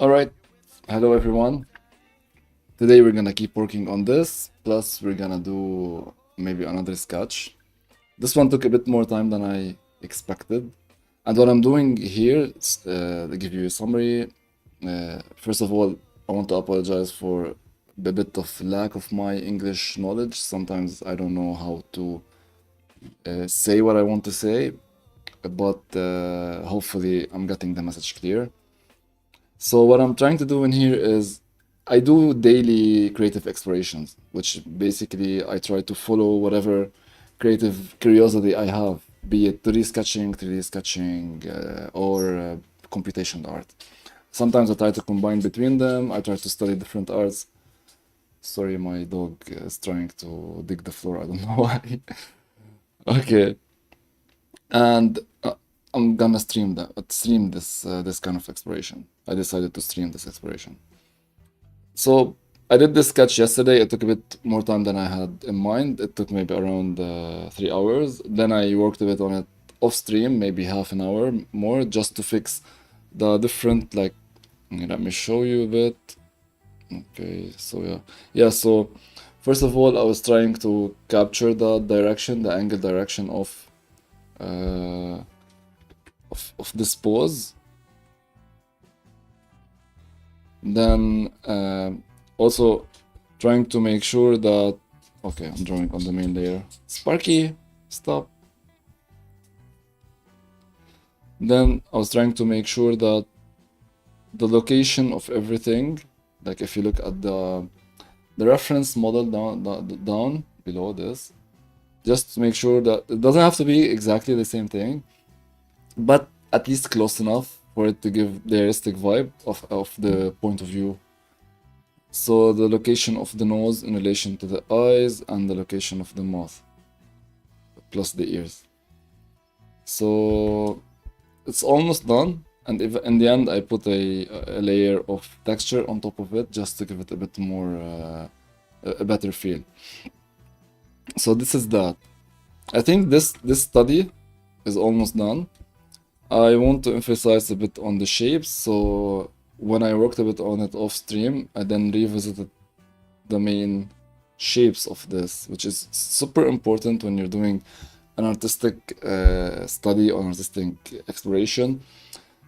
All right, hello everyone. Today we're gonna keep working on this, plus we're gonna do maybe another sketch. This one took a bit more time than I expected. And what I'm doing here is to give you a summary. First of all, I want to apologize for the bit of lack of my English knowledge. Sometimes I don't know how to say what I want to say, but hopefully I'm getting the message clear. So what I'm trying to do in here is I do daily creative explorations, which basically I try to follow whatever creative curiosity I have, be it 3D sketching, or computation art. Sometimes I try to combine between them. I try to study different arts. Sorry, my dog is trying to dig the floor. I don't know why. Okay, and I'm gonna stream this kind of exploration. I decided to stream this exploration. So I did this sketch yesterday. It took a bit more time than I had in mind. It took maybe around 3 hours. Then I worked a bit on it off stream, maybe half an hour more, just to fix the different like. Let me show you a bit. Okay, so yeah. So first of all, I was trying to capture the direction, the angle direction uh, of this pose. Then also trying to make sure that, okay, I'm drawing on the main layer. Sparky, stop. Then I was trying to make sure that the location of everything, like if you look at the reference model down below this, just to make sure that it doesn't have to be exactly the same thing, but at least close enough for it to give the realistic vibe of the point of view. So the location of the nose in relation to the eyes and the location of the mouth, plus the ears. So it's almost done. And if in the end I put a layer of texture on top of it just to give it a bit more, a better feel. So this is that. I think this study is almost done. I want to emphasize a bit on the shapes. So when I worked a bit on it off stream, I then revisited the main shapes of this, which is super important when you're doing an artistic study on artistic exploration.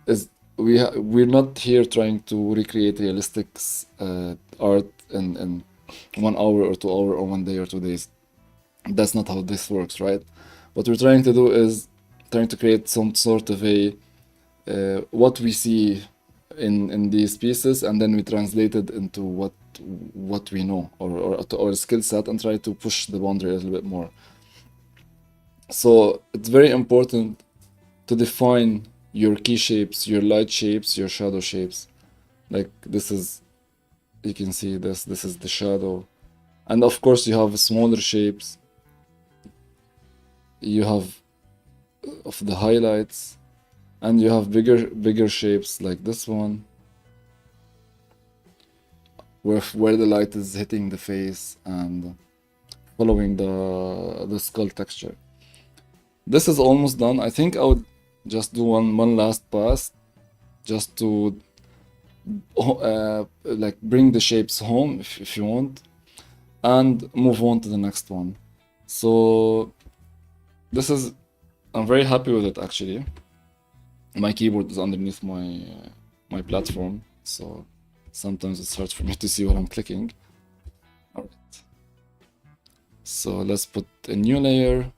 Is we're not here trying to recreate realistic art in 1 hour or 2 hour or 1 day or 2 days. That's not how this works, right? What we're trying to do is trying to create some sort of a what we see in these pieces, and then we translate it into what we know or to our skill set and try to push the boundary a little bit more. So it's very important to define your key shapes, your light shapes, your shadow shapes. Like this is, you can see this is the shadow. And of course you have smaller shapes. You have of the highlights, and you have bigger shapes like this one, where the light is hitting the face and following the skull texture. This is almost done. I think I would just do one last pass just to like bring the shapes home if you want, and move on to the next one. So this is, I'm very happy with it actually. My keyboard is underneath my platform, so sometimes it's hard for me to see what I'm clicking. All right. So let's put a new layer.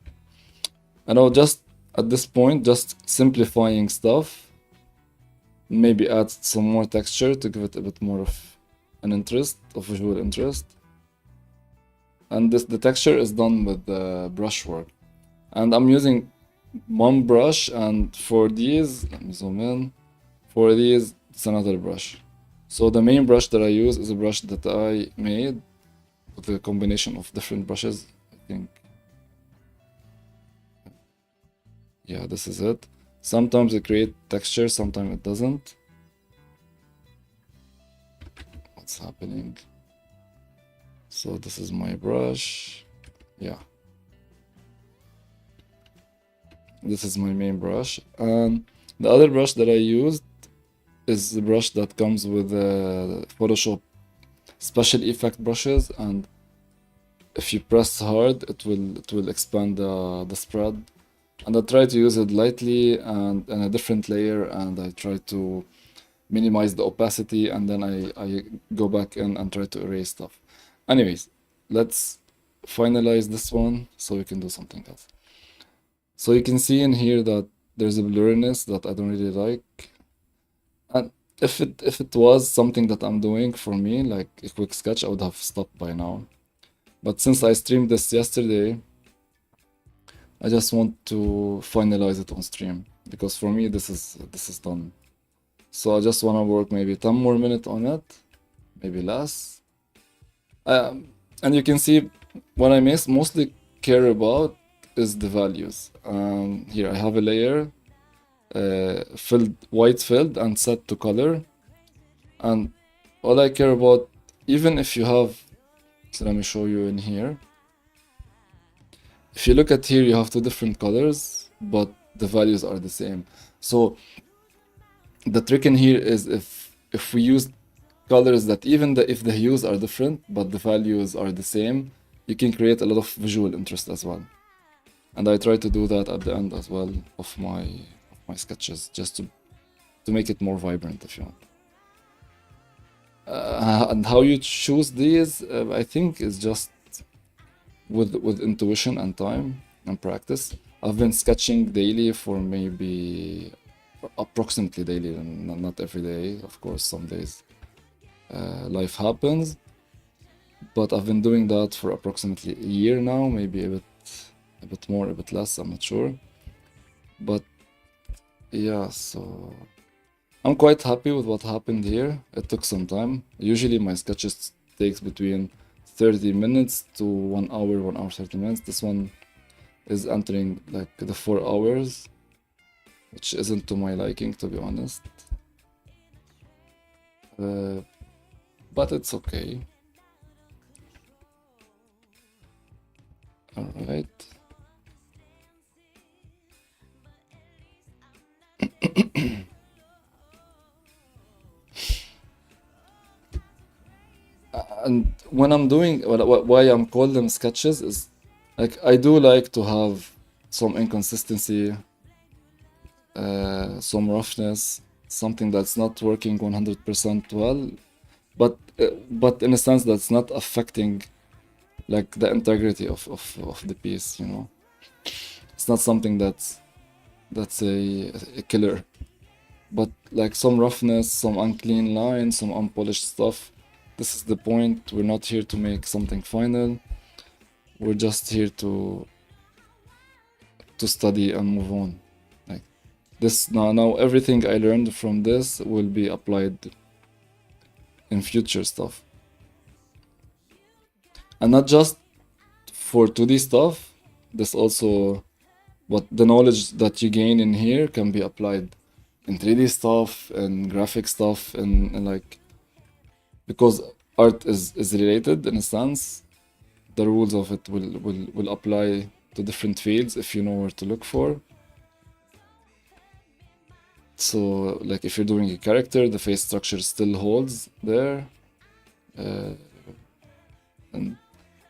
And I'll just, at this point, just simplifying stuff. Maybe add some more texture to give it a bit more of an interest, of visual interest. And the texture is done with the brushwork. And I'm using one brush, and for these, let me zoom in. For these, it's another brush. So the main brush that I use is a brush that I made with a combination of different brushes, I think. Yeah, this is it. Sometimes it creates texture, sometimes it doesn't. What's happening? So this is my brush. Yeah. This is my main brush. And the other brush that I used is the brush that comes with Photoshop special effect brushes, and if you press hard, it will expand the spread. And I try to use it lightly and in a different layer, and I try to minimize the opacity, and then I go back in and try to erase stuff. Anyways, let's finalize this one so we can do something else. So you can see in here that there's a blurriness that I don't really like. And if it was something that I'm doing for me, like a quick sketch, I would have stopped by now. But since I streamed this yesterday, I just want to finalize it on stream, because for me this is done. So I just wanna work maybe 10 more minutes on it, maybe less. And you can see what I mostly care about is the values. Here I have a layer, filled, white filled and set to color. And all I care about, even if you have, so let me show you in here. If you look at here, you have two different colors, but the values are the same. So the trick in here is if we use colors that even if the hues are different, but the values are the same, you can create a lot of visual interest as well. And I try to do that at the end as well of my sketches, just to make it more vibrant, if you want. And how you choose these, I think, is just with intuition and time and practice. I've been sketching daily for maybe approximately daily, and not every day, of course. Some days life happens, but I've been doing that for approximately a year now, maybe a bit more, a bit less, I'm not sure. But yeah, so I'm quite happy with what happened here. It took some time. Usually my sketches takes between 30 minutes to 1 hour, 1 hour 30 minutes. This one is entering like the 4 hours, which isn't to my liking, to be honest. But it's okay. All right. And when I'm doing, why I'm calling them sketches is, like, I do like to have some inconsistency, some roughness, something that's not working 100% well, but in a sense that's not affecting like the integrity of the piece, you know. It's not something that's a killer, but like some roughness, some unclean lines, some unpolished stuff. This is the point. We're not here to make something final. We're just here to study and move on. Like this now everything I learned from this will be applied in future stuff. And not just for 2D stuff, this also, what the knowledge that you gain in here can be applied in 3D stuff and graphic stuff, and like, because art is related in a sense, the rules of it will apply to different fields if you know where to look for. So like if you're doing a character, the face structure still holds there, and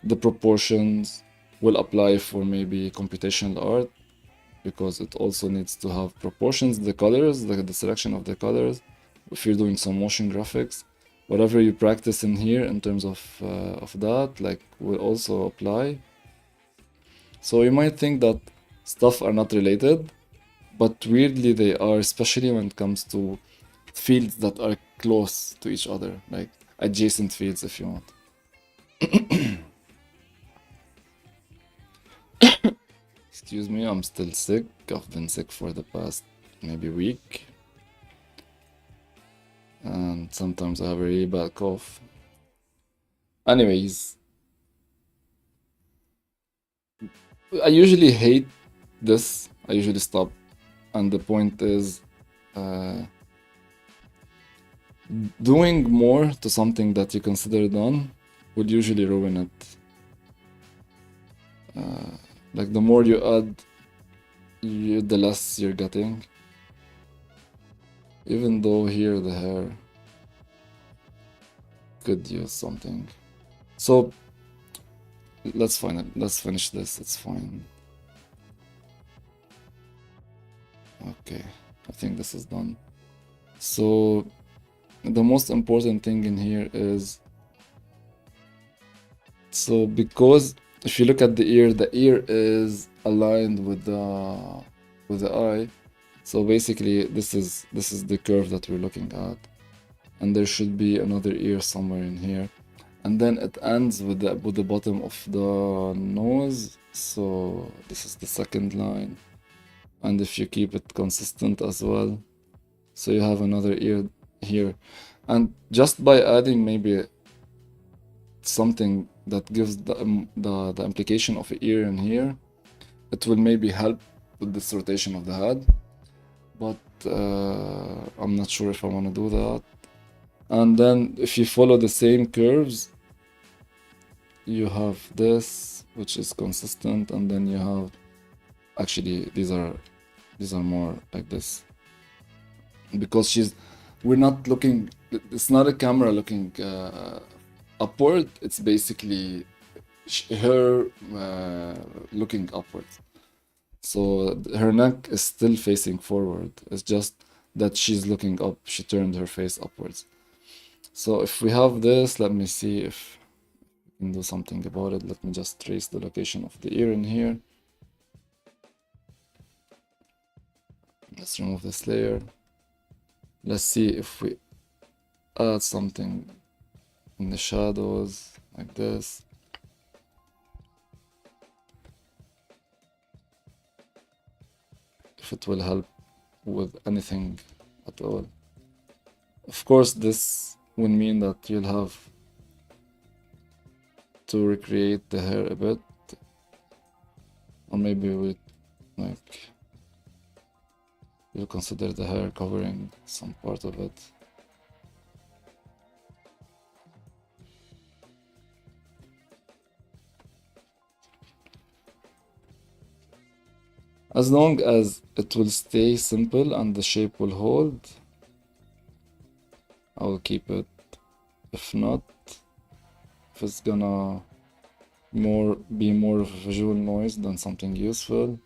the proportions will apply for maybe computational art, because it also needs to have proportions, the colors, the selection of the colors. If you're doing some motion graphics, whatever you practice in here in terms of that, like, will also apply. So you might think that stuff are not related, but weirdly they are, especially when it comes to fields that are close to each other, like adjacent fields, if you want. Excuse me, I'm still sick. I've been sick for the past maybe week. And sometimes I have a really bad cough. Anyways, I usually hate this. I usually stop. And the point is, doing more to something that you consider done would usually ruin it. Like the more you add, the less you're getting. Even though here the hair could use something. So let's finish this, it's fine. Okay, I think this is done. So the most important thing in here is, so because if you look at the ear is aligned with the eye. So basically this is the curve that we're looking at, and there should be another ear somewhere in here, and then it ends with the bottom of the nose. So this is the second line, and if you keep it consistent as well, so you have another ear here, and just by adding maybe something that gives the implication of an ear in here, it will maybe help with this rotation of the head, but I'm not sure if I want to do that. And then if you follow the same curves, you have this, which is consistent, and then you have, actually these are more like this, because we're not looking, it's not a camera looking upward, it's basically her looking upwards. So her neck is still facing forward, it's just that she's looking up, she turned her face upwards. So if we have this, let me see if we can do something about it. Let me just trace the location of the ear in here. Let's remove this layer. Let's see if we add something in the shadows like this. If it will help with anything at all. Of course, this will mean that you'll have to recreate the hair a bit, or maybe we like you'll consider the hair covering some part of it. As long as it will stay simple and the shape will hold, I will keep it. If not, if it's gonna be more of a visual noise than something useful,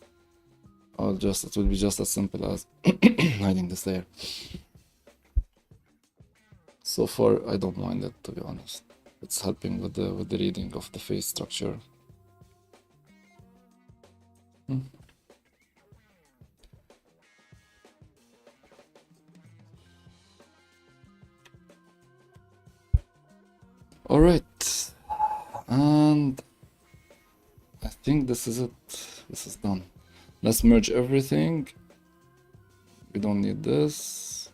it will be just as simple as hiding this layer. So far, I don't mind it, to be honest. It's helping with the reading of the face structure. All right, and I think this is it. This is done. Let's merge everything. We don't need this.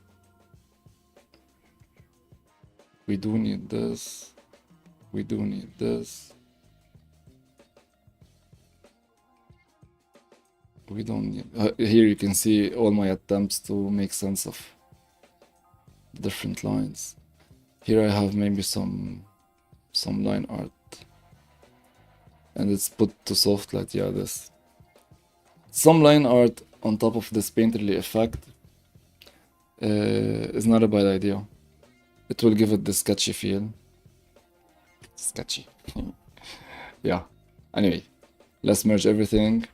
We do need this. We do need this. We don't need... here you can see all my attempts to make sense of different lines. Here I have maybe some line art, and it's put to soft light. Yeah, this. Some line art on top of this painterly effect is not a bad idea. It will give it the sketchy feel. Sketchy. Yeah. Anyway, let's merge everything.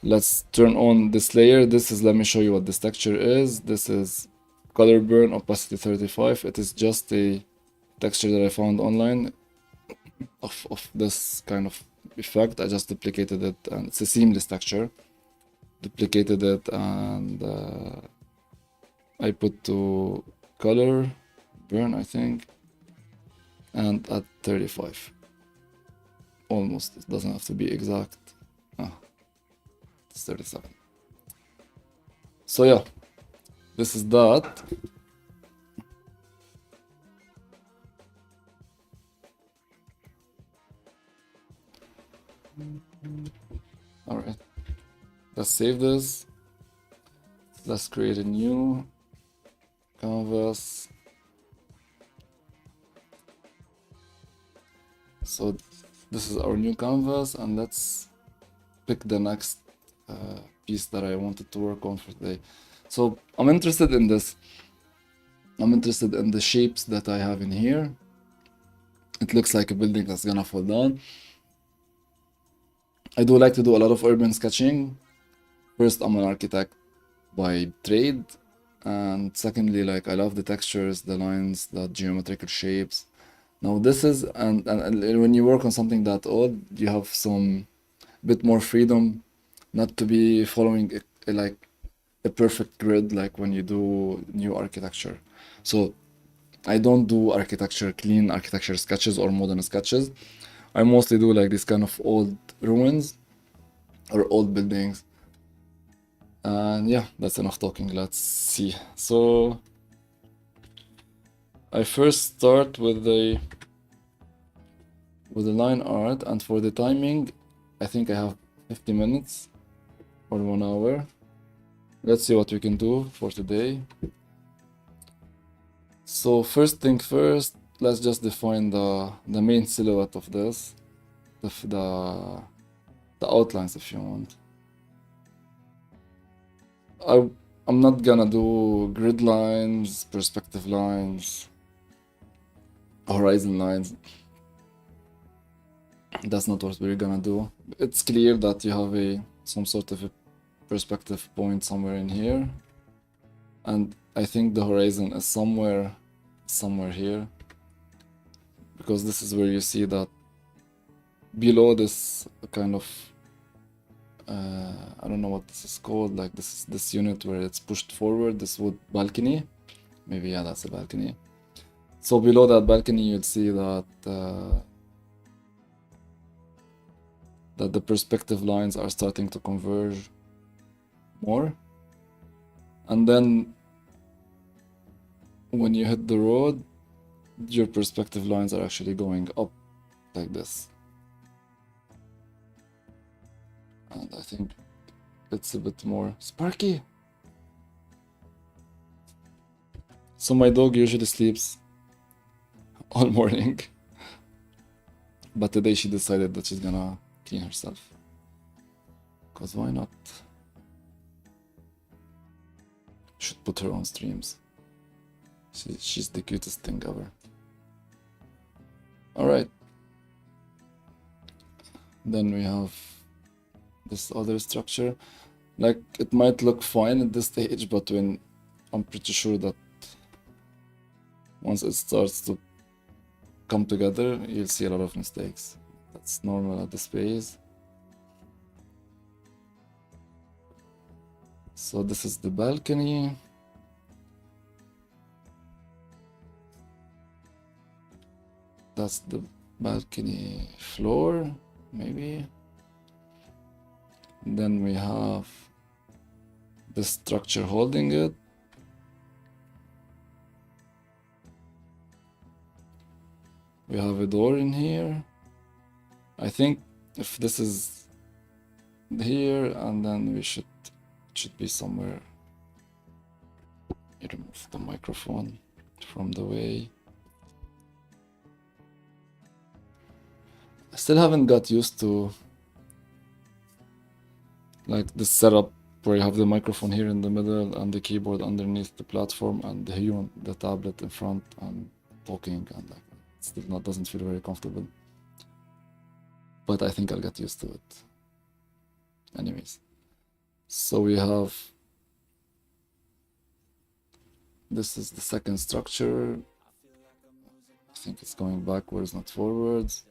Let's turn on this layer. This is, let me show you what this texture is. This is color burn opacity 35. It is just a texture that I found online of this kind of effect. I just duplicated it, and it's a seamless texture. Duplicated it, and I put to color burn, I think, and at 35. Almost, it doesn't have to be exact. It's 37. So yeah, this is that. All right, let's save this. Let's create a new canvas. So this is our new canvas, and let's pick the next piece that I wanted to work on for today. So I'm interested in this. I'm interested in the shapes that I have in here. It looks like a building that's gonna fall down. I do like to do a lot of urban sketching. First, I'm an architect by trade, and secondly, like I love the textures, the lines, the geometrical shapes. Now this is and when you work on something that old, you have some bit more freedom, not to be following like a perfect grid like when you do new architecture. So I don't do clean architecture sketches or modern sketches. I mostly do like this kind of old ruins or old buildings. And yeah, that's enough talking. Let's see. So I first start with the line art, and for the timing, I think I have 50 minutes or 1 hour. Let's see what we can do for today. So first thing first, let's just define the main silhouette of this, the outlines if you want. I'm not gonna do grid lines, perspective lines, horizon lines. That's not what we're gonna do. It's clear that you have some sort of a perspective point somewhere in here, and I think the horizon is somewhere here, because this is where you see that below this kind of I don't know what this is called, like this unit where it's pushed forward, this wood balcony, maybe, yeah, that's a balcony. So below that balcony you'll see that that the perspective lines are starting to converge more, and then when you hit the road, your perspective lines are actually going up like this. And I think it's a bit more Sparky. So my dog usually sleeps all morning, but today she decided that she's gonna clean herself, because why not? Should put her on streams. She's the cutest thing ever. Alright. Then we have this other structure. Like, it might look fine at this stage, but when I'm pretty sure that once it starts to come together, you'll see a lot of mistakes. That's normal at this phase. So this is the balcony. That's the balcony floor, maybe. Then we have the structure holding it. We have a door in here. I think if this is here, and then it should be somewhere. You remove the microphone from the way. I still haven't got used to like this setup where you have the microphone here in the middle and the keyboard underneath the platform and the tablet in front and talking, and like it still doesn't feel very comfortable. But I think I'll get used to it. Anyways, so we have, this is the second structure. I think it's going backwards, not forwards.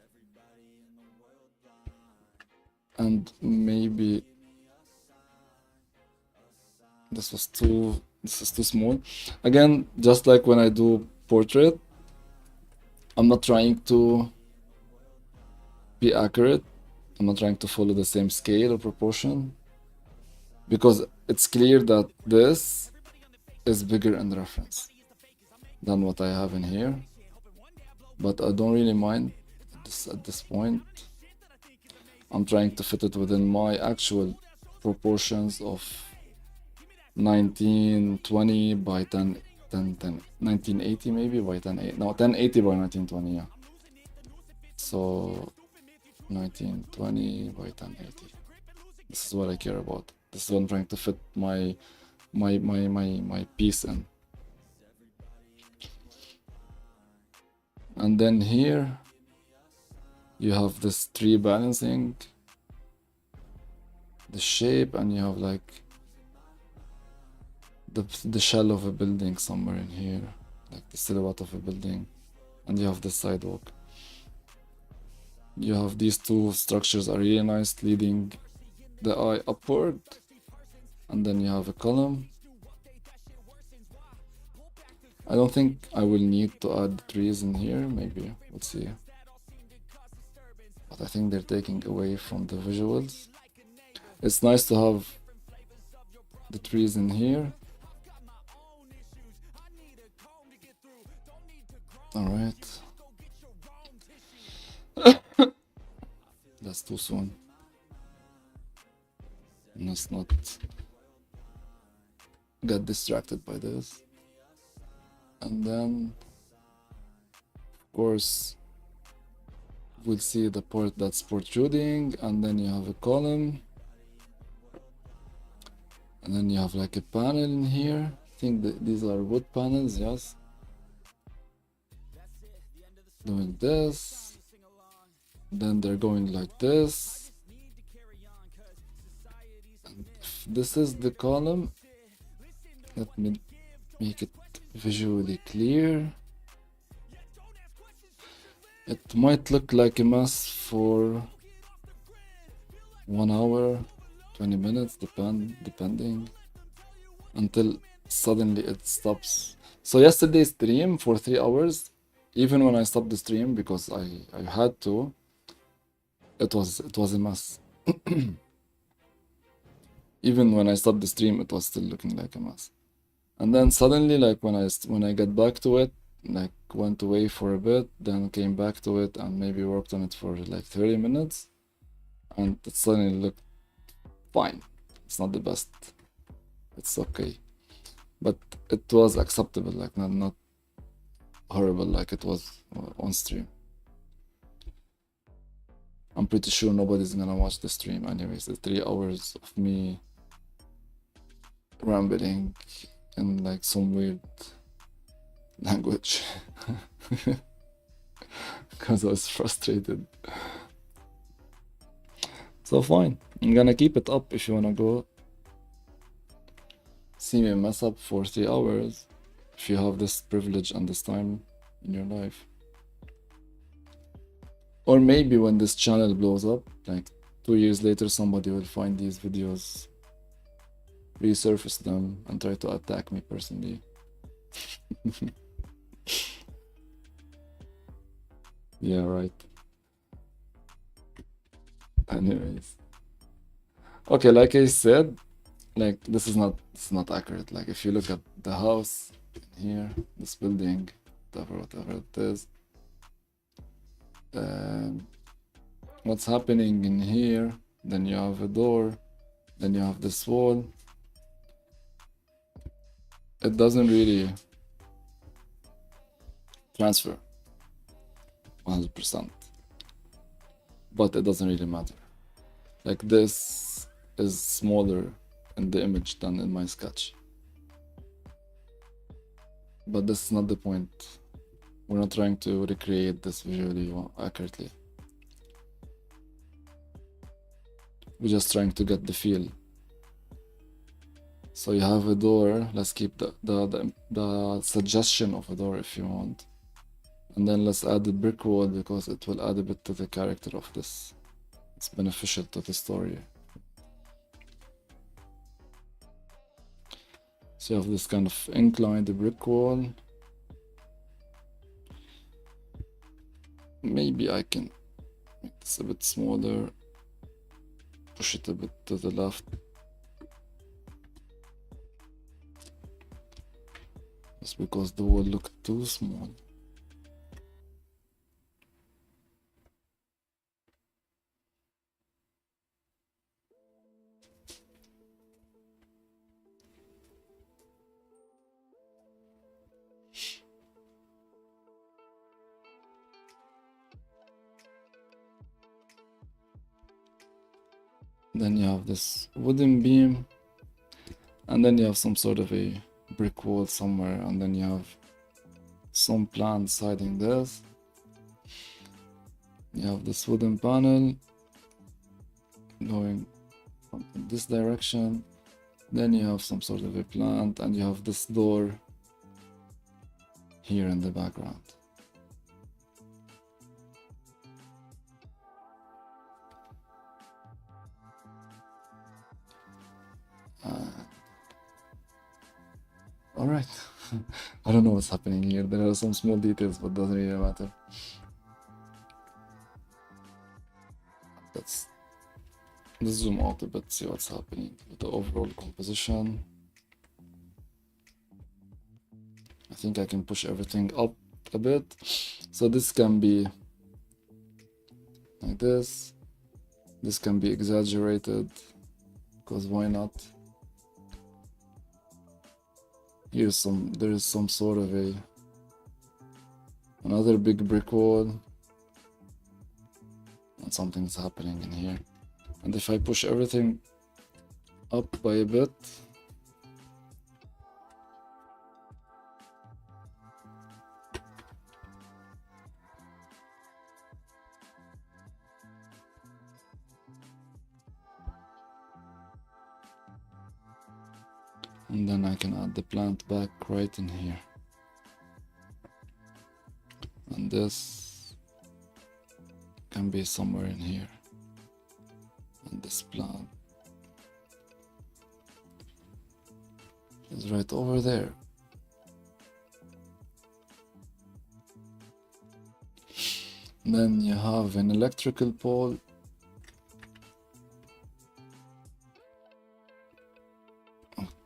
And maybe this is too small. Again, just like when I do portrait, I'm not trying to be accurate. I'm not trying to follow the same scale or proportion, because it's clear that this is bigger in reference than what I have in here. But I don't really mind at this point. I'm trying to fit it within my actual proportions of 1920 by 1980 maybe by 1080 by 1920, yeah. So 1920 by 1080. This is what I care about. This is what I'm trying to fit my piece in. And then here you have this tree balancing the shape, and you have like the shell of a building somewhere in here, like the silhouette of a building, and you have the sidewalk. You have these two structures are really nice, leading the eye upward, and then you have a column. I don't think I will need to add trees in here, maybe, let's see. But I think they're taking away from the visuals. It's nice to have the trees in here. All right. That's too soon. Let's not get distracted by this. And then, of course, we'll see the part that's protruding, and then you have a column. And then you have like a panel in here. I think that these are wood panels, yes. Doing this. Then they're going like this. And if this is the column. Let me make it visually clear. It might look like a mess for 1 hour, 20 minutes, depending, until suddenly it stops. So yesterday's stream for 3 hours, even when I stopped the stream because I had to, it was a mess. Even when I stopped the stream, it was still looking like a mess. And then suddenly, like when I got back to it, like went away for a bit, then came back to it and maybe worked on it for like 30 minutes, and it suddenly looked fine. It's not the best. It's okay. But it was acceptable, like not horrible like it was on stream. I'm pretty sure nobody's gonna watch the stream anyways. The 3 hours of me rambling in like some weird language because I was frustrated. So fine, I'm gonna keep it up if you wanna go see me mess up for 3 hours, if you have this privilege and this time in your life. Or maybe when this channel blows up, like 2 years later, somebody will find these videos, resurface them, and try to attack me personally. Yeah, right. Anyways. Okay, like I said, like this is not accurate. Like if you look at the house here, this building, whatever it is, what's happening in here, then you have a door, then you have this wall. It doesn't really transfer 100%, but it doesn't really matter. Like this is smaller in the image than in my sketch, but this is not the point. We're not trying to recreate this visually accurately. We're just trying to get the feel. So you have a door. Let's keep the suggestion of a door if you want, and then let's add the brick wall because it will add a bit to the character of this. It's beneficial to the story. So you have this kind of inclined brick wall. Maybe I can make this a bit smaller, push it a bit to the left. Just because the wall looked too small. Then you have this wooden beam, and then you have some sort of a brick wall somewhere, and then you have some plants hiding this. You have this wooden panel going in this direction. Then you have some sort of a plant, and you have this door here in the background. All right. I don't know what's happening here. There are some small details, but doesn't really matter. Let's zoom out a bit, see what's happening with the overall composition. I think I can push everything up a bit. So this can be like this. This can be exaggerated, because why not? There is some sort of another big brick wall, and something's happening in here. And if I push everything up by a bit, and then I can add the plant back right in here. And this can be somewhere in here. And this plant is right over there. Then you have an electrical pole.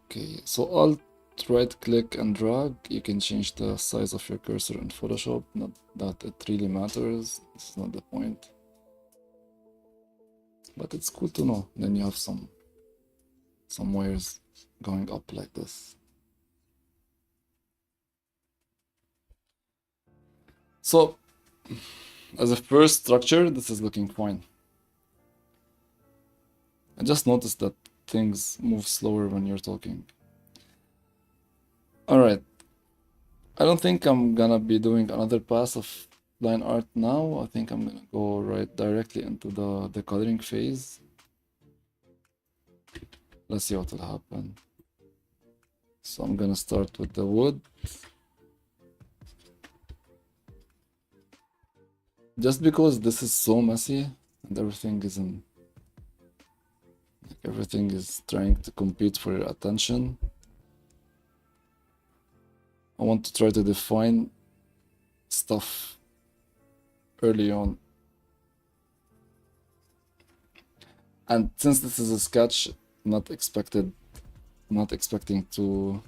Okay, so Alt right click and drag. You can change the size of your cursor in Photoshop. Not that it really matters. This is not the point. But it's cool to know. Then you have some wires going up like this. So as a first structure, this is looking fine. I just noticed that things move slower when you're talking. All right. I don't think I'm gonna be doing another pass of line art now. I think I'm gonna go right directly into the coloring phase. Let's see what will happen. So I'm gonna start with the wood. Just because this is so messy and everything is trying to compete for your attention, I want to try to define stuff early on. And since this is a sketch, not expecting to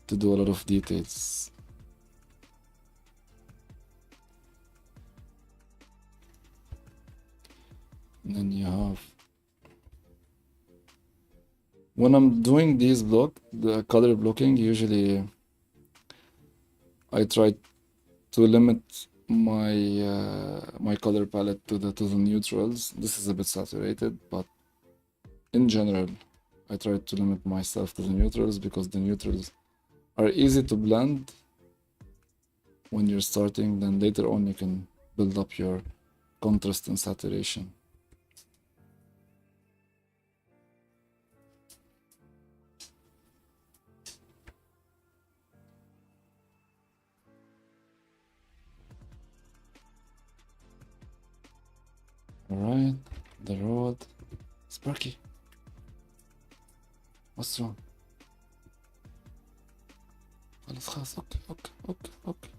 do a lot of details. And then you have, when I'm doing these the color blocking, usually I try to limit my color palette to the neutrals. This is a bit saturated, but in general, I try to limit myself to the neutrals because the neutrals are easy to blend when you're starting. Then later on, you can build up your contrast and saturation. Alright, the road. Sparky. What's wrong? خلاص خلاص اوكي.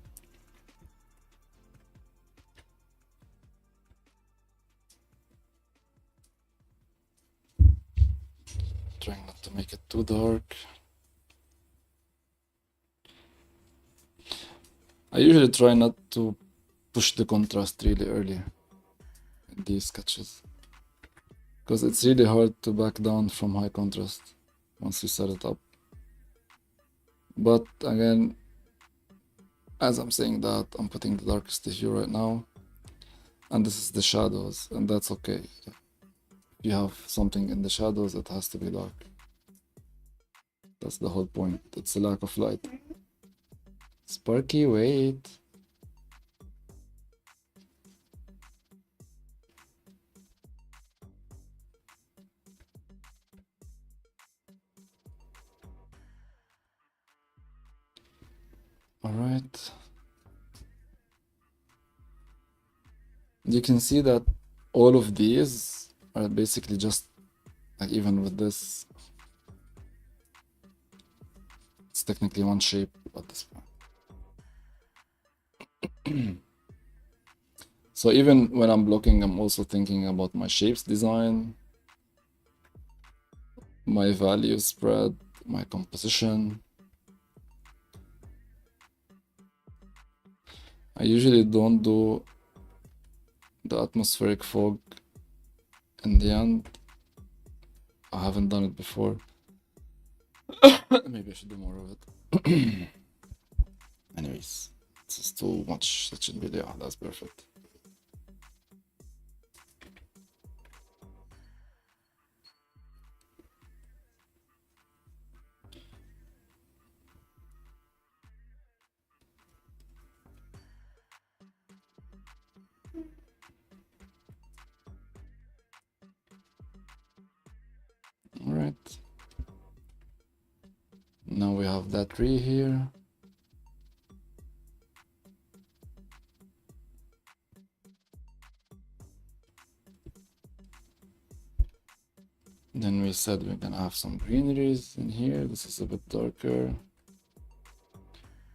Trying not to make it too dark. I usually try not to push the contrast really early in these sketches, because it's really hard to back down from high contrast once you set it up. But again, as I'm saying that, I'm putting the darkest hue right now, And this is the shadows, and that's okay. If you have something in the shadows, it has to be dark. That's the whole point. It's a lack of light. Sparky, wait. All right. You can see that all of these are basically just like, even with this, it's technically one shape at this point. So even when I'm blocking, I'm also thinking about my shapes design, my value spread, my composition. I usually don't do the atmospheric fog in the end. I haven't done it before. Maybe I should do more of it. Anyways, this is too much. That should be there. That's perfect. All right. Now we have that tree here. Then we said we're gonna have some greeneries in here. This is a bit darker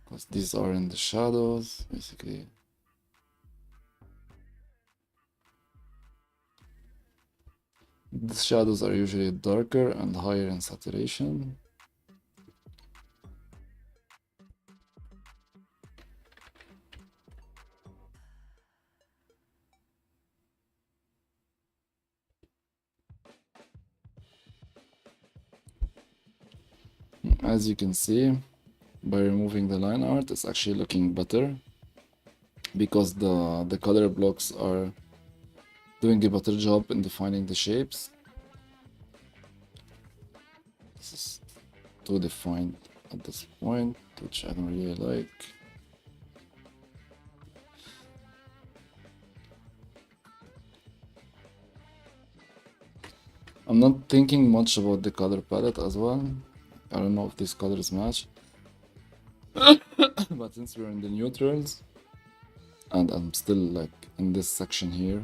because these are in the shadows, basically. The shadows are usually darker and higher in saturation. As you can see, by removing the line art, it's actually looking better because the color blocks are doing a better job in defining the shapes. This is too defined at this point, which I don't really like. I'm not thinking much about the color palette as well. I don't know if these colors match. But since we're in the neutrals, and I'm still like in this section here,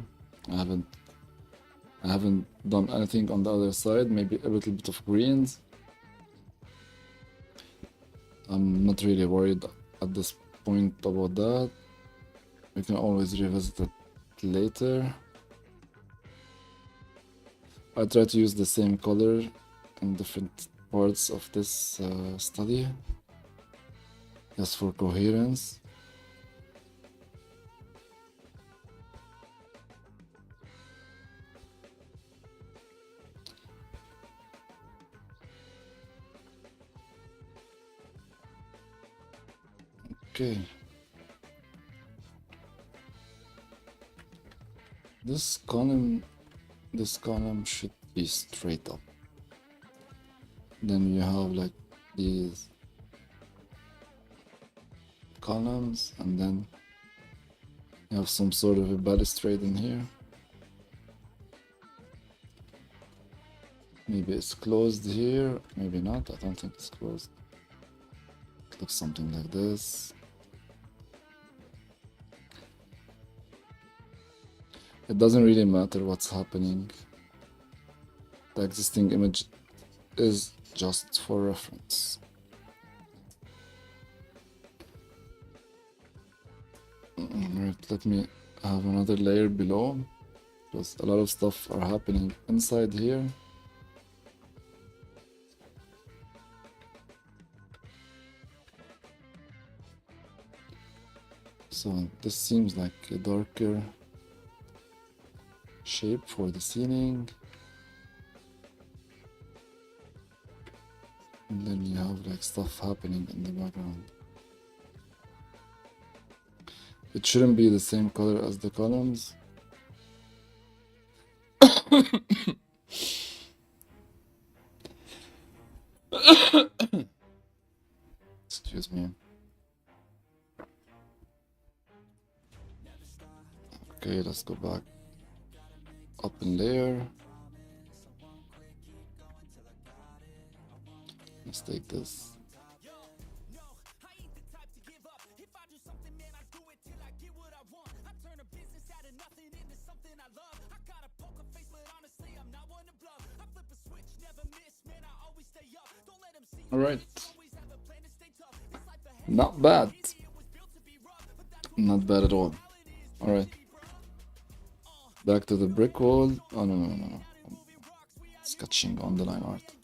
I haven't done anything on the other side, maybe a little bit of greens. I'm not really worried at this point about that. We can always revisit it later. I try to use the same color in different parts of this study, just for coherence. Okay. This column should be straight up. Then you have like these columns, and then you have some sort of a balustrade in here. Maybe it's closed here, maybe not. I don't think it's closed. It looks something like this. It doesn't really matter what's happening. The existing image is just for reference. Right, let me have another layer below, because a lot of stuff are happening inside here. So this seems like a darker shape for the ceiling. And then you have like stuff happening in the background. It shouldn't be the same color as the columns, Excuse me. Okay, let's go back up in layer. Let's take this. All right. Not bad. Not bad at all. All right. Back to the brick wall. Oh, no, no, no, no. Sketching on the line art.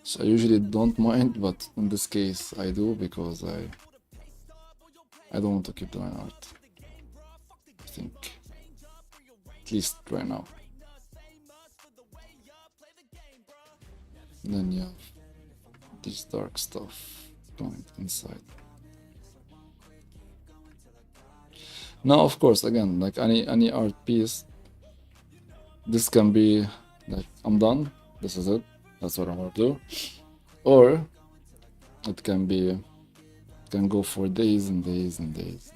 So I usually don't mind, but in this case I do because I don't want to keep the line art. I think. At least right now. Then you have this dark stuff going inside. Now, of course, again, like any art piece, this can be like, I'm done, this is it, that's what I want to do. Or it can be, it can go for days and days and days,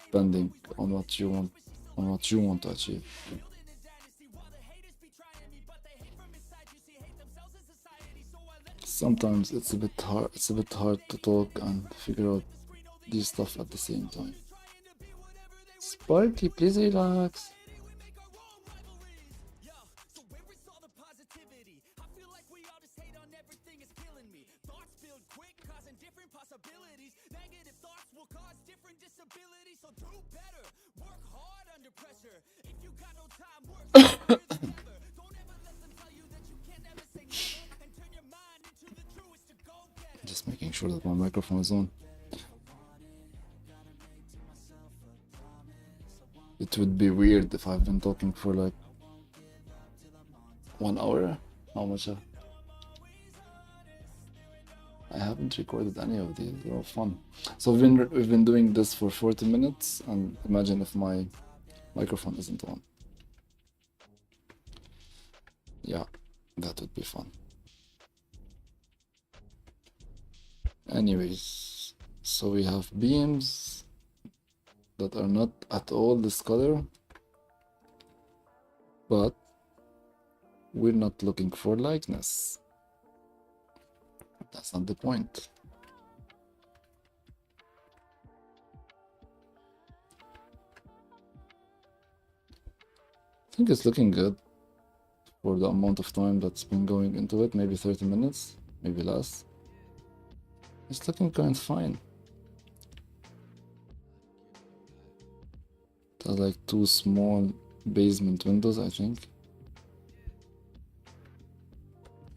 depending on what you want to achieve. Sometimes it's a bit hard to talk and figure out these stuff at the same time. Sparky, please relax. Just making sure that my microphone is on. It would be weird if I've been talking for like 1 hour. How much? I haven't recorded any of these. They're all fun. So we've been doing this for 40 minutes, and imagine if my microphone isn't on. Yeah, that would be fun. Anyways, so we have beams that are not at all this color, but we're not looking for likeness. That's not the point. I think it's looking good for the amount of time that's been going into it. Maybe 30 minutes, maybe less. It's looking kind of fine. There's like 2 small basement windows, I think.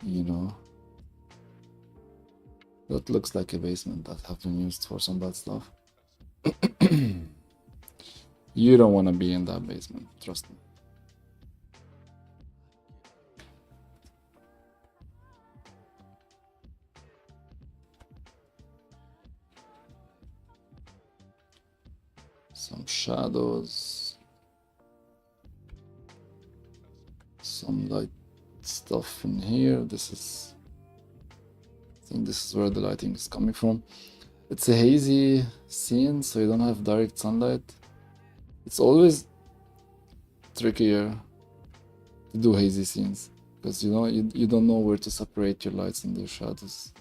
You know, that looks like a basement that have been used for some bad stuff. You don't want to be in that basement, trust me. Some shadows, some light stuff in here. I think this is where the lighting is coming from. It's a hazy scene, so you don't have direct sunlight. It's always trickier to do hazy scenes because you don't know where to separate your lights and your shadows.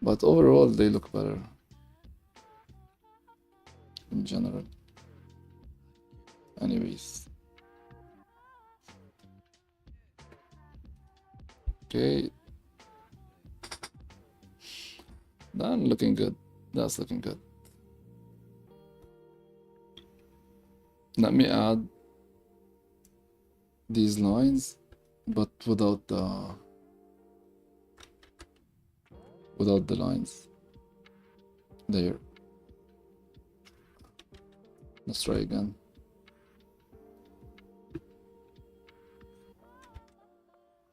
But overall, they look better in general. Anyways. Okay. Done, looking good. That's looking good. Let me add these lines, but without the lines. There. Let's try again.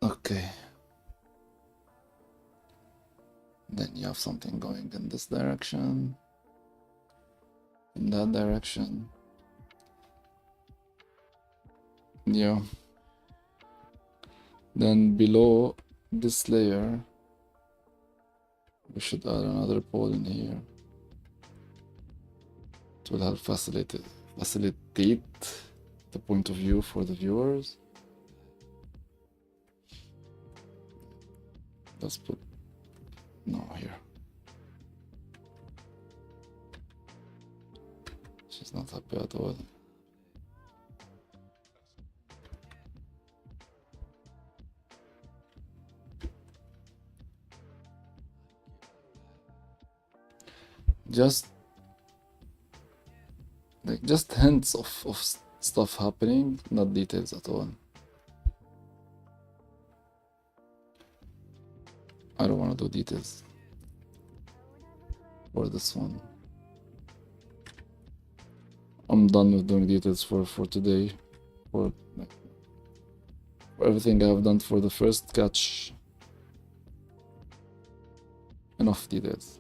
Okay. Then you have something going in this direction, in that direction. Yeah. Then below this layer, we should add another pole in here. It will help facilitate the point of view for the viewers. Let's put no here. She's not happy at all. Just hints of stuff happening, not details at all. I don't want to do details for this one. I'm done with doing details for today. For everything I've done for the first sketch. Enough details.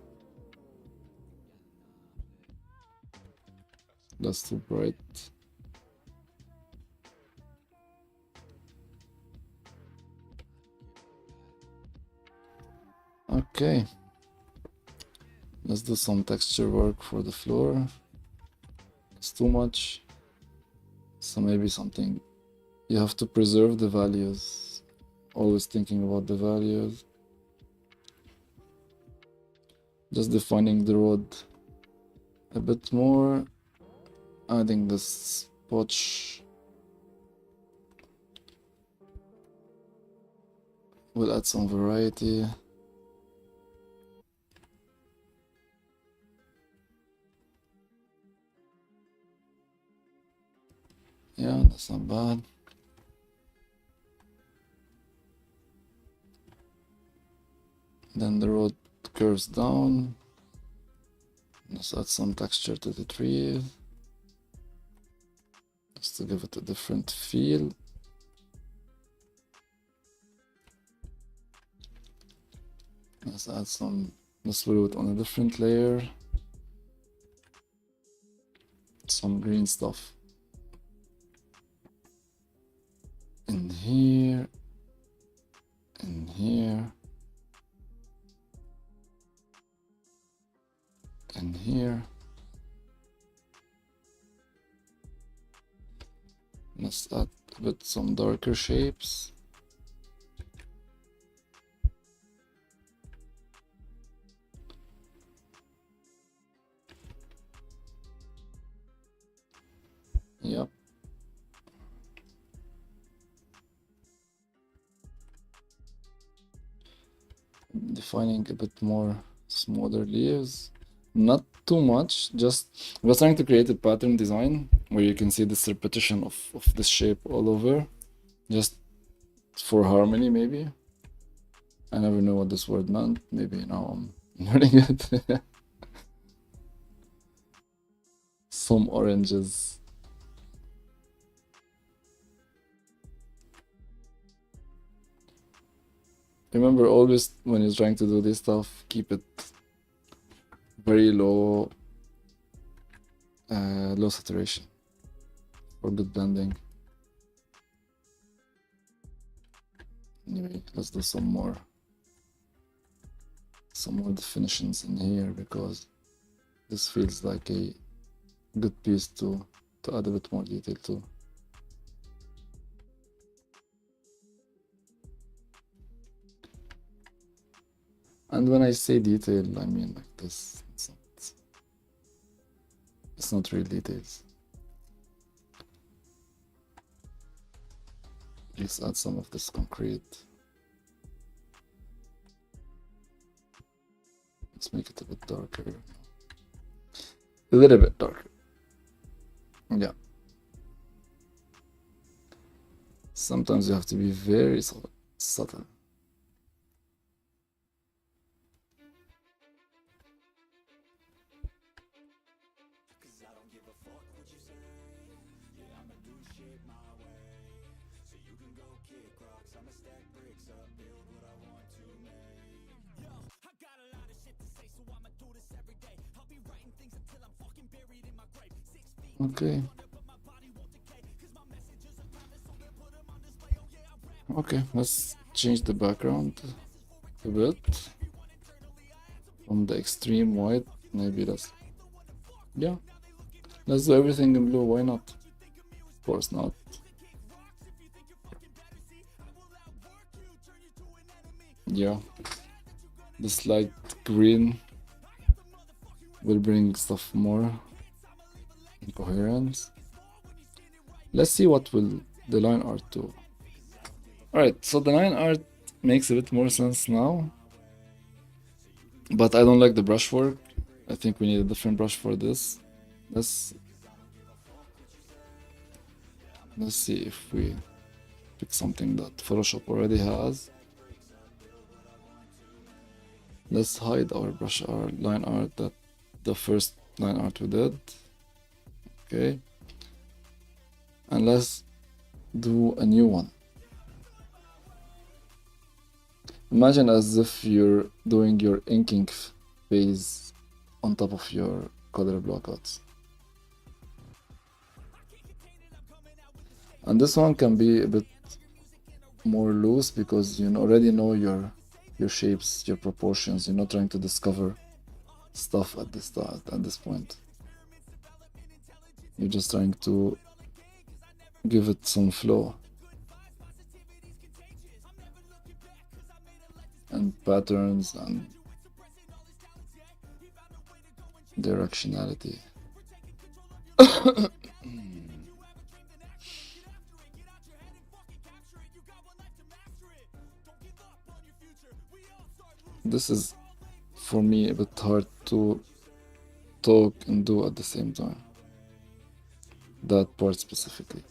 That's too bright. Okay. Let's do some texture work for the floor. It's too much. So maybe something. You have to preserve the values. Always thinking about the values. Just defining the road a bit more. Adding this spotch. We'll add some variety. Yeah, that's not bad. Then the road curves down. Let's add some texture to the tree. Just to give it a different feel. Let's add some, let's do it on a different layer. Some green stuff. In here. In here. And here. Let's add a bit some darker shapes. Yep. Defining a bit more smaller leaves. Not too much, just I was trying to create a pattern design where you can see this repetition of this shape all over, just for harmony maybe. I never knew what this word meant, maybe now I'm learning it. Some oranges. Remember, always when you're trying to do this stuff, keep it very low saturation for good blending. Anyway, let's do some more definitions in here because this feels like a good piece to add a bit more detail to. And when I say detail, I mean like this. It's not real details. Let's add some of this concrete. Let's make it a bit darker. A little bit darker. Yeah. Sometimes you have to be very subtle. Okay. Okay, let's change the background a bit from the extreme white. Maybe that's, yeah, let's do everything in blue. Why not? Of course not. Yeah, this light green will bring stuff more in coherence. Let's see what will the line art do. Alright, so the line art makes a bit more sense now, but I don't like the brushwork. I think we need a different brush for this. Let's see if we pick something that Photoshop already has. Let's hide our brush art, line art, that the first line art we did. Okay, and let's do a new one. Imagine as if you're doing your inking phase on top of your color blockouts. And this one can be a bit more loose because you already know your shapes, your proportions. You're not trying to discover stuff at the start, at this point. You're just trying to give it some flow and patterns and directionality. This is, for me, a bit hard to talk and do at the same time. That part specifically.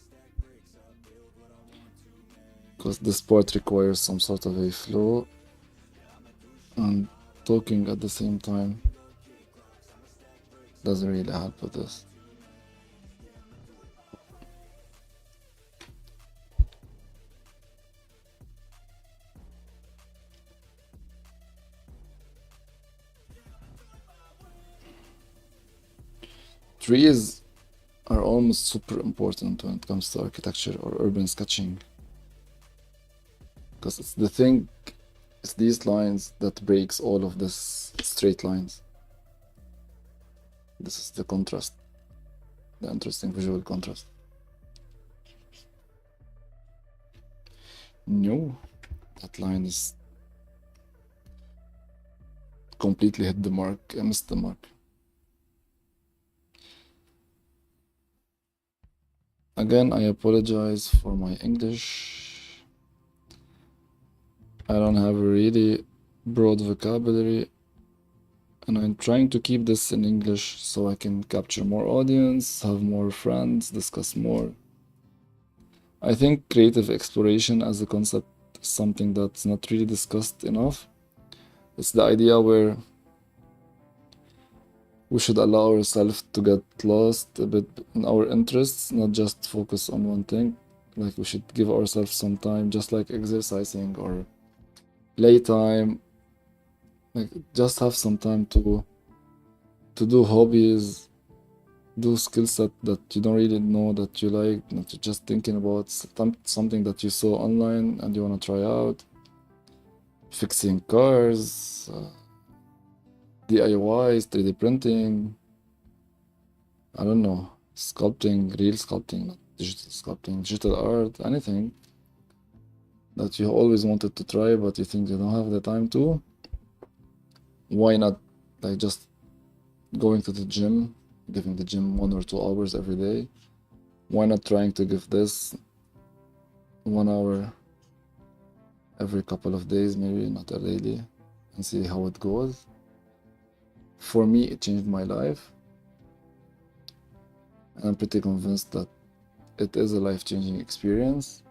Because this part requires some sort of a flow, and talking at the same time doesn't really help with this. Trees are almost super important when it comes to architecture or urban sketching. Because it's the thing, it's these lines that breaks all of this straight lines. This is the contrast, the interesting visual contrast. No, that line is completely hit the mark. I missed the mark. Again, I apologize for my English. I don't have a really broad vocabulary, and I'm trying to keep this in English so I can capture more audience, have more friends, discuss more. I think creative exploration as a concept is something that's not really discussed enough. It's the idea where we should allow ourselves to get lost a bit in our interests, not just focus on one thing. Like, we should give ourselves some time, just like exercising or playtime. Like, just have some time to do hobbies, do skill set that you don't really know that you like, that you're just thinking about something that you saw online and you want to try out. Fixing cars, DIYs, 3D printing, I don't know, sculpting, real sculpting, not digital sculpting, digital art, anything that you always wanted to try but you think you don't have the time to. Why not, like, just going to the gym, giving the gym 1 or 2 hours every day? Why not trying to give this 1 hour every couple of days, maybe not a daily, and see how it goes? For me, it changed my life, and I'm pretty convinced that it is a life-changing experience.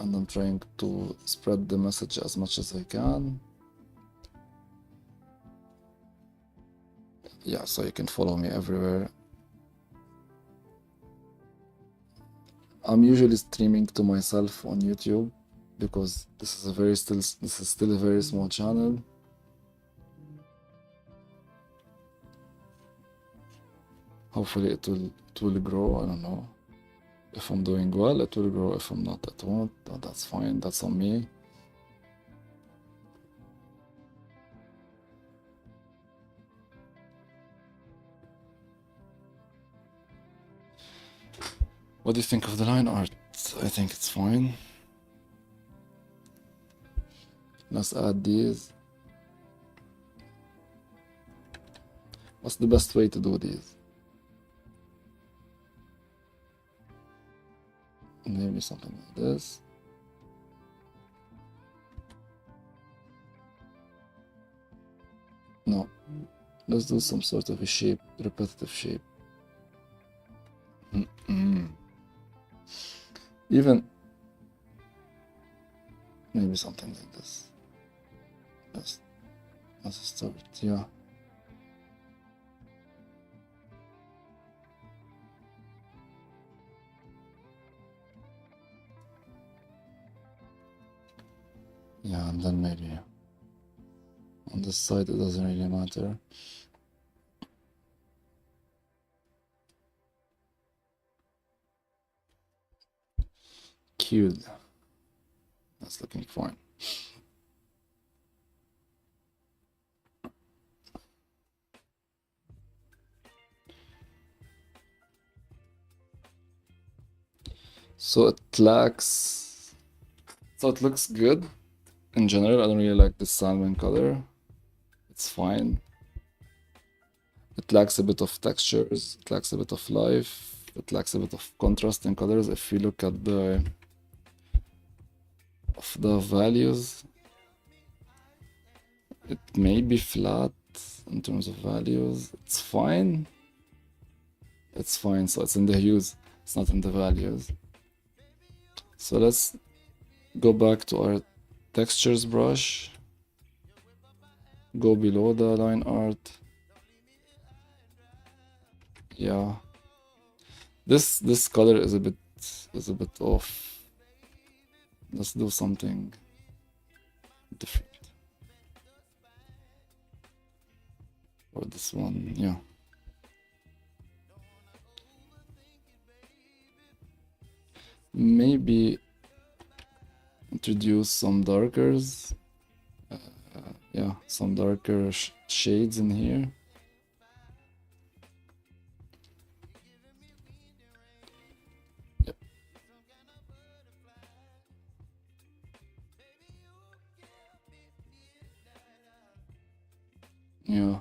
And I'm trying to spread the message as much as I can. Yeah, so you can follow me everywhere. I'm usually streaming to myself on YouTube because this is still a very small channel. Hopefully it will It will grow, I don't know. If I'm doing well, it will grow. If I'm not, it won't. Oh, that's fine, that's on me. What do you think of the line art? I think it's fine. Let's add these. What's the best way to do these? Maybe something like this. No. Let's do some sort of a shape, repetitive shape. Even maybe something like this. Let's start, yeah. Yeah, and then maybe on this side it doesn't really matter. Cute. That's looking fine. So it lacks. So it looks good. In general, I don't really like this salmon color. It's fine. It lacks a bit of textures. It lacks a bit of life. It lacks a bit of contrast in colors. If you look at the values, it may be flat in terms of values. It's fine. It's fine. So it's in the hues. It's not in the values. So let's go back to our textures brush. Go below the line art. Yeah. This color is a bit off. Let's do something different. Or this one, yeah. Maybe introduce some darkers. Yeah, some darker shades in here. Yep. Yeah.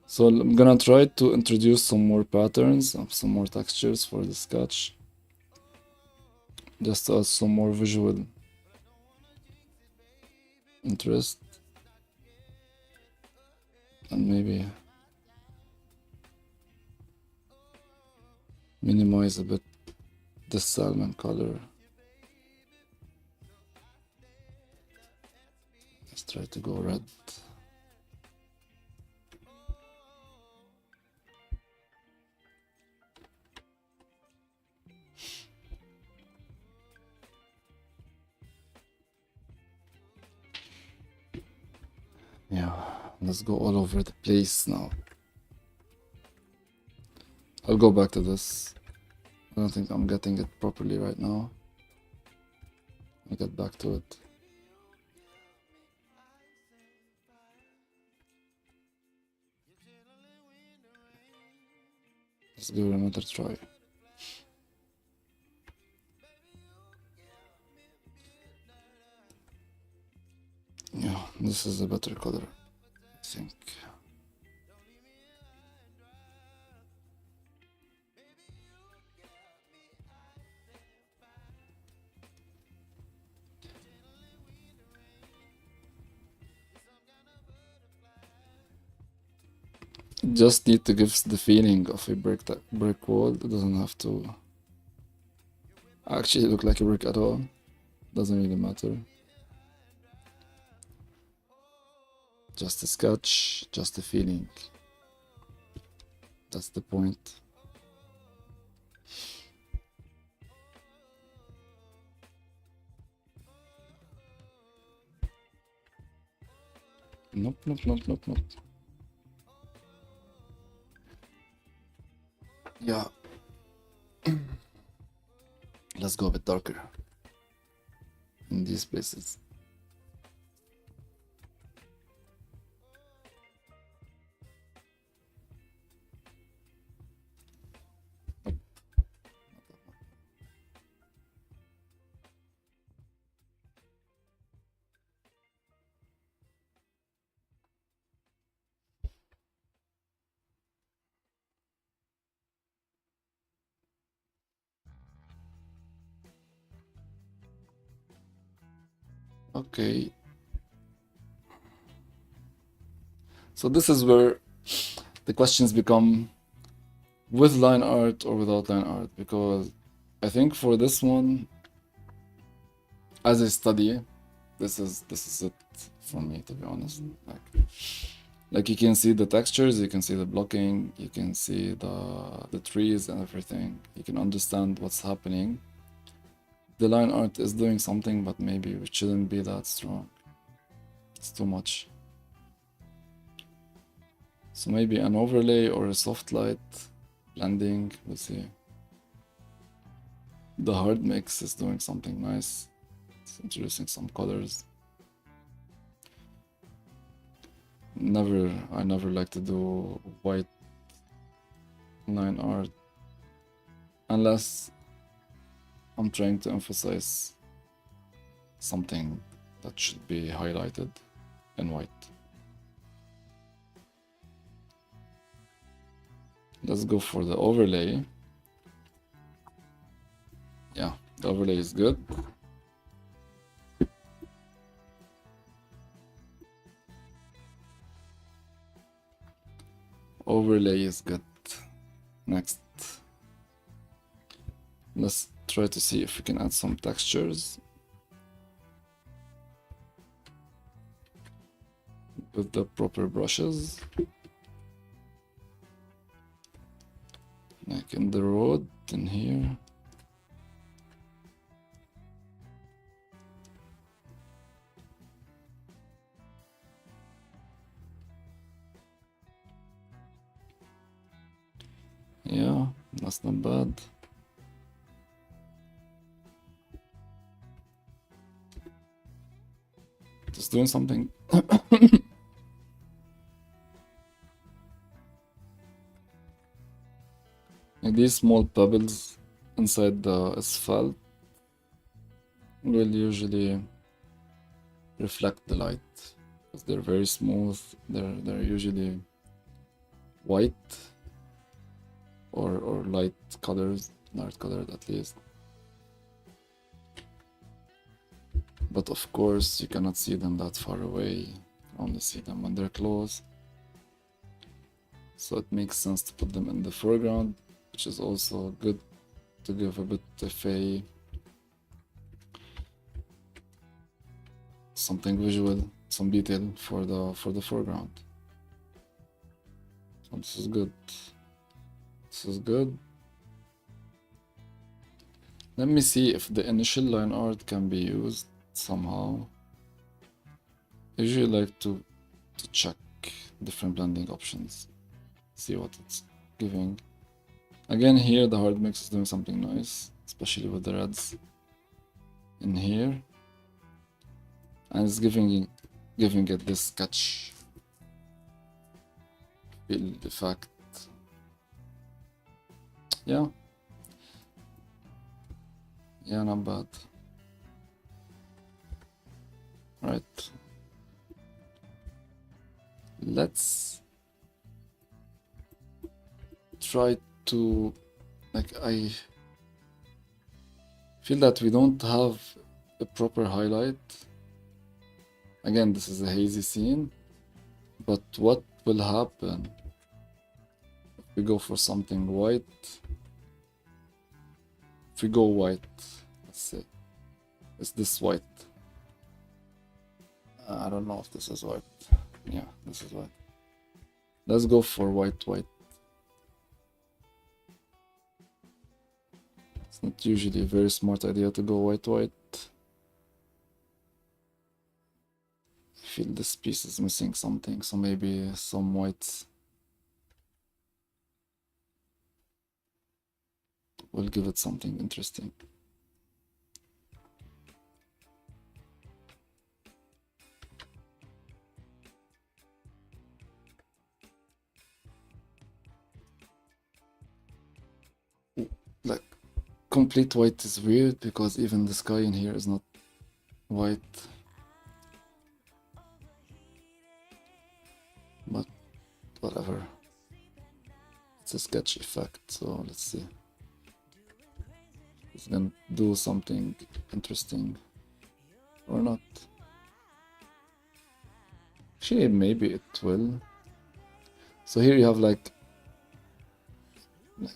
So I'm gonna try to introduce some more patterns, some more textures for the sketch. Just to add some more visual interest. And maybe minimize a bit the salmon color. Let's try to go red. Yeah, let's go all over the place now. I'll go back to this. I don't think I'm getting it properly right now. I'll get back to it. Let's give it another try. Yeah, this is a better color, I think. Just need to give the feeling of a brick wall. It doesn't have to actually look like a brick at all. Doesn't really matter. Just a sketch, just a feeling. That's the point. Nope, nope, nope, nope, nope. Yeah, Let's go a bit darker in these places. Okay. So this is where the questions become with line art or without line art, because I think for this one, as I study, this is it for me, to be honest. Like you can see the textures, you can see the blocking, you can see the trees and everything. You can understand what's happening. The line art is doing something, but maybe it shouldn't be that strong. It's too much. So maybe an overlay or a soft light blending, we'll see. The hard mix is doing something nice. It's introducing some colors. I never like to do white line art unless I'm trying to emphasize something that should be highlighted in white. Let's go for the overlay. Yeah, the overlay is good. Overlay is good. Next, let's try to see if we can add some textures with the proper brushes. Like in the road, in here. Yeah, that's not bad. Just doing something. Like these small pebbles inside the asphalt will usually reflect the light because they're very smooth. They're usually white or light colors, light colored at least. But of course, you cannot see them that far away. You can only see them when they're close. So it makes sense to put them in the foreground, which is also good to give a bit of a something visual, some detail for the foreground. So this is good. This is good. Let me see if the initial line art can be used somehow. I usually like to check different blending options, see what it's giving. Again, here the hard mix is doing something nice, especially with the reds in here, and it's giving it this sketch feel effect. Yeah, not bad. Right. Let's try to, like, I feel that we don't have a proper highlight. Again, this is a hazy scene, but what will happen if we go for something white? If we go white, let's say, is this white? I don't know if this is white. Yeah, this is white. Let's go for white. It's not usually a very smart idea to go white. I feel this piece is missing something, so maybe some whites will give it something interesting. complete white is weird because even the sky in here is not white. But whatever. It's a sketch effect, so let's see. It's gonna do something interesting or not. Actually, maybe it will. So here you have like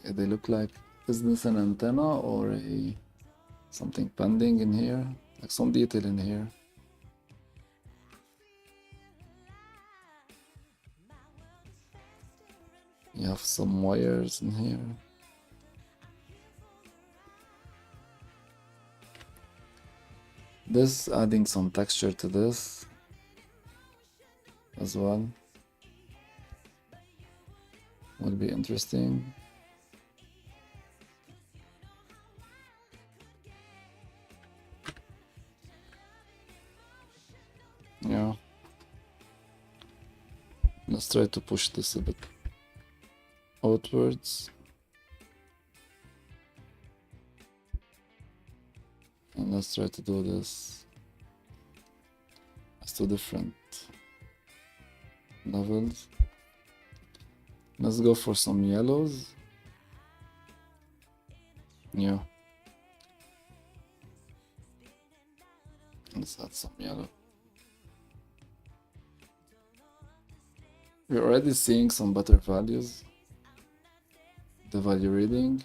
they look like, is this an antenna or a something pending in here? Like some detail in here. You have some wires in here. This adding some texture to this as well will be interesting. Yeah. Let's try to push this a bit outwards. And let's try to do this as two different levels. Let's go for some yellows. Yeah. Let's add some yellow. We're already seeing some better values. The value reading.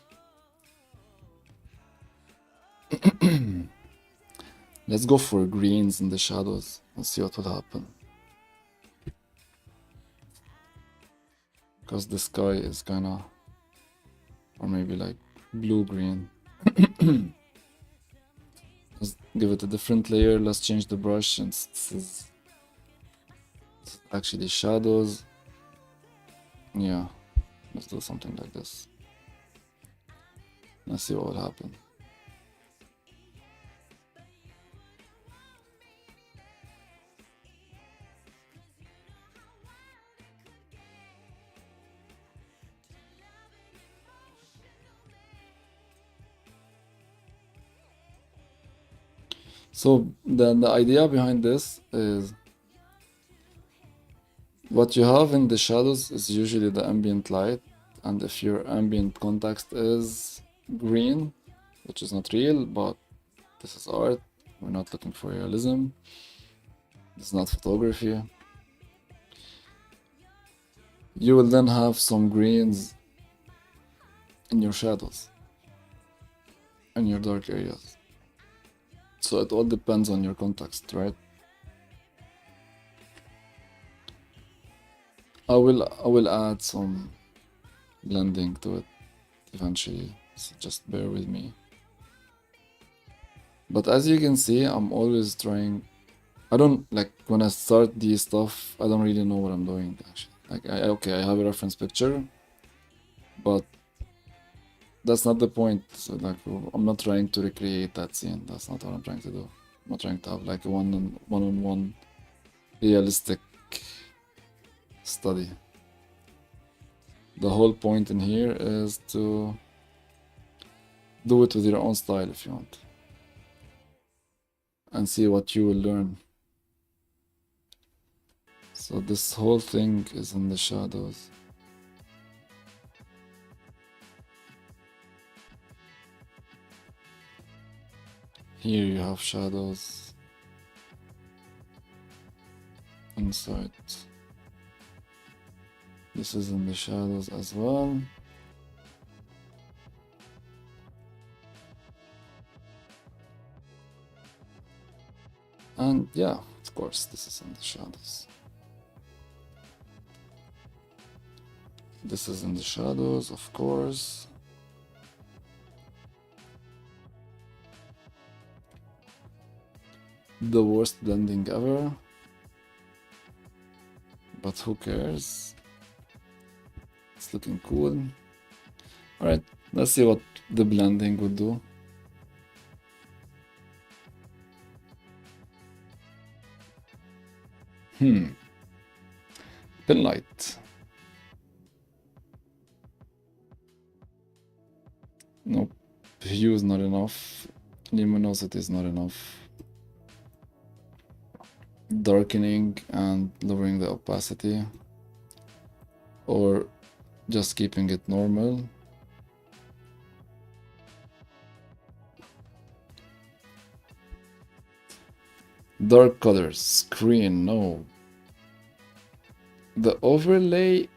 Let's go for greens in the shadows and see what will happen. Because the sky is kinda, or maybe like blue-green. Let's give it a different layer. Let's change the brush, and this is actually shadows. Yeah, let's do something like this. Let's see what will happen. So then the idea behind this is what you have in the shadows is usually the ambient light, and if your ambient context is green, which is not real, but this is art, we're not looking for realism, this is not photography, you will then have some greens in your shadows, in your dark areas. So it all depends on your context, right? I will add some blending to it eventually, so just bear with me. But as you can see, I'm always trying. I don't like when I start these stuff, I don't really know what I'm doing actually. Like okay, I have a reference picture, but that's not the point. So like I'm not trying to recreate that scene. That's not what I'm trying to do. I'm not trying to have like a one-on-one realistic study. The whole point in here is to do it with your own style if you want, and see what you will learn. So this whole thing is in the shadows. Here you have shadows inside. This is in the shadows as well. And yeah, of course, this is in the shadows. This is in the shadows, of course. The worst blending ever. But who cares? It's looking cool. Alright, let's see what the blending would do. Pin light. Nope. hue is not enough, luminosity is not enough, darkening and lowering the opacity, or just keeping it normal. Dark colors, screen, no. The overlay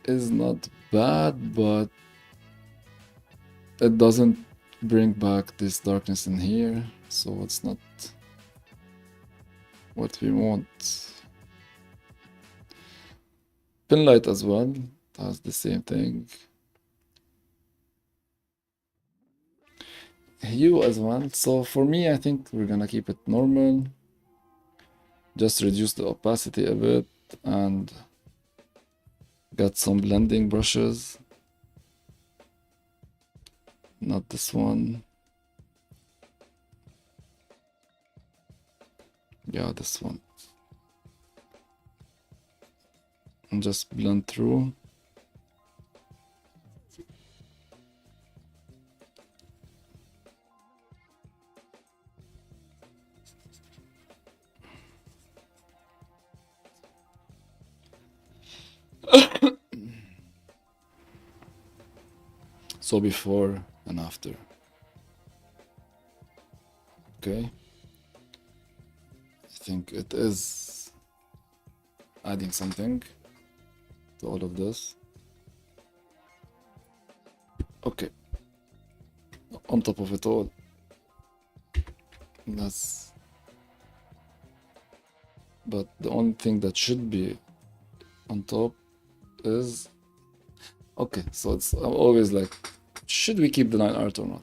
is not bad, but it doesn't bring back this darkness in here, so it's not what we want. Pin light as well does the same thing. Hue as well. So for me, I think we're gonna keep it normal. Just reduce the opacity a bit and get some blending brushes. Not this one. Yeah, this one. And just blend through. So before and after. Okay. I think it is adding something to all of this. Okay. On top of it all, but the only thing that should be on top is, okay, so it's, I'm always like, should we keep the line art or not?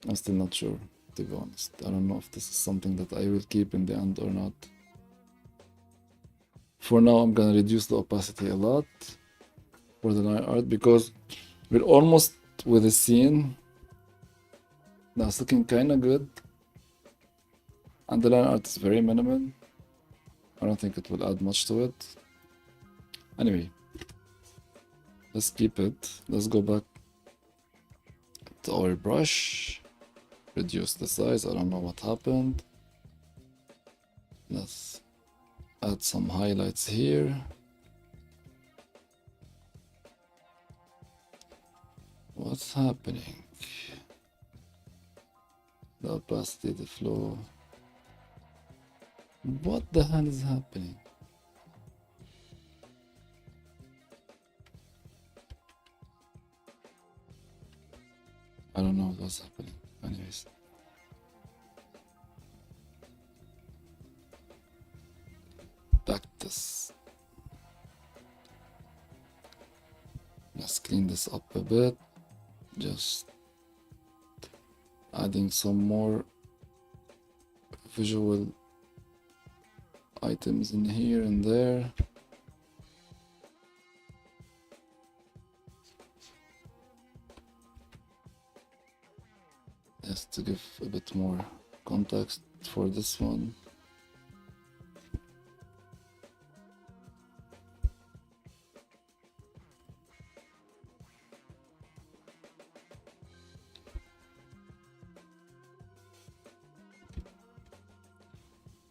I'm still not sure, to be honest. I don't know if this is something that I will keep in the end or not. For now, I'm gonna reduce the opacity a lot for the line art because we're almost with the scene. That's looking kind of good. And the line art is very minimal. I don't think it will add much to it. Anyway, let's keep it. Let's go back to our brush. Reduce the size. I don't know what happened. Let's add some highlights here. What's happening? The opacity, the flow. What the hell is happening? I don't know what's happening. Anyways. Back this. Let's clean this up a bit. Just adding some more visual items in here and there. Just to give a bit more context for this one.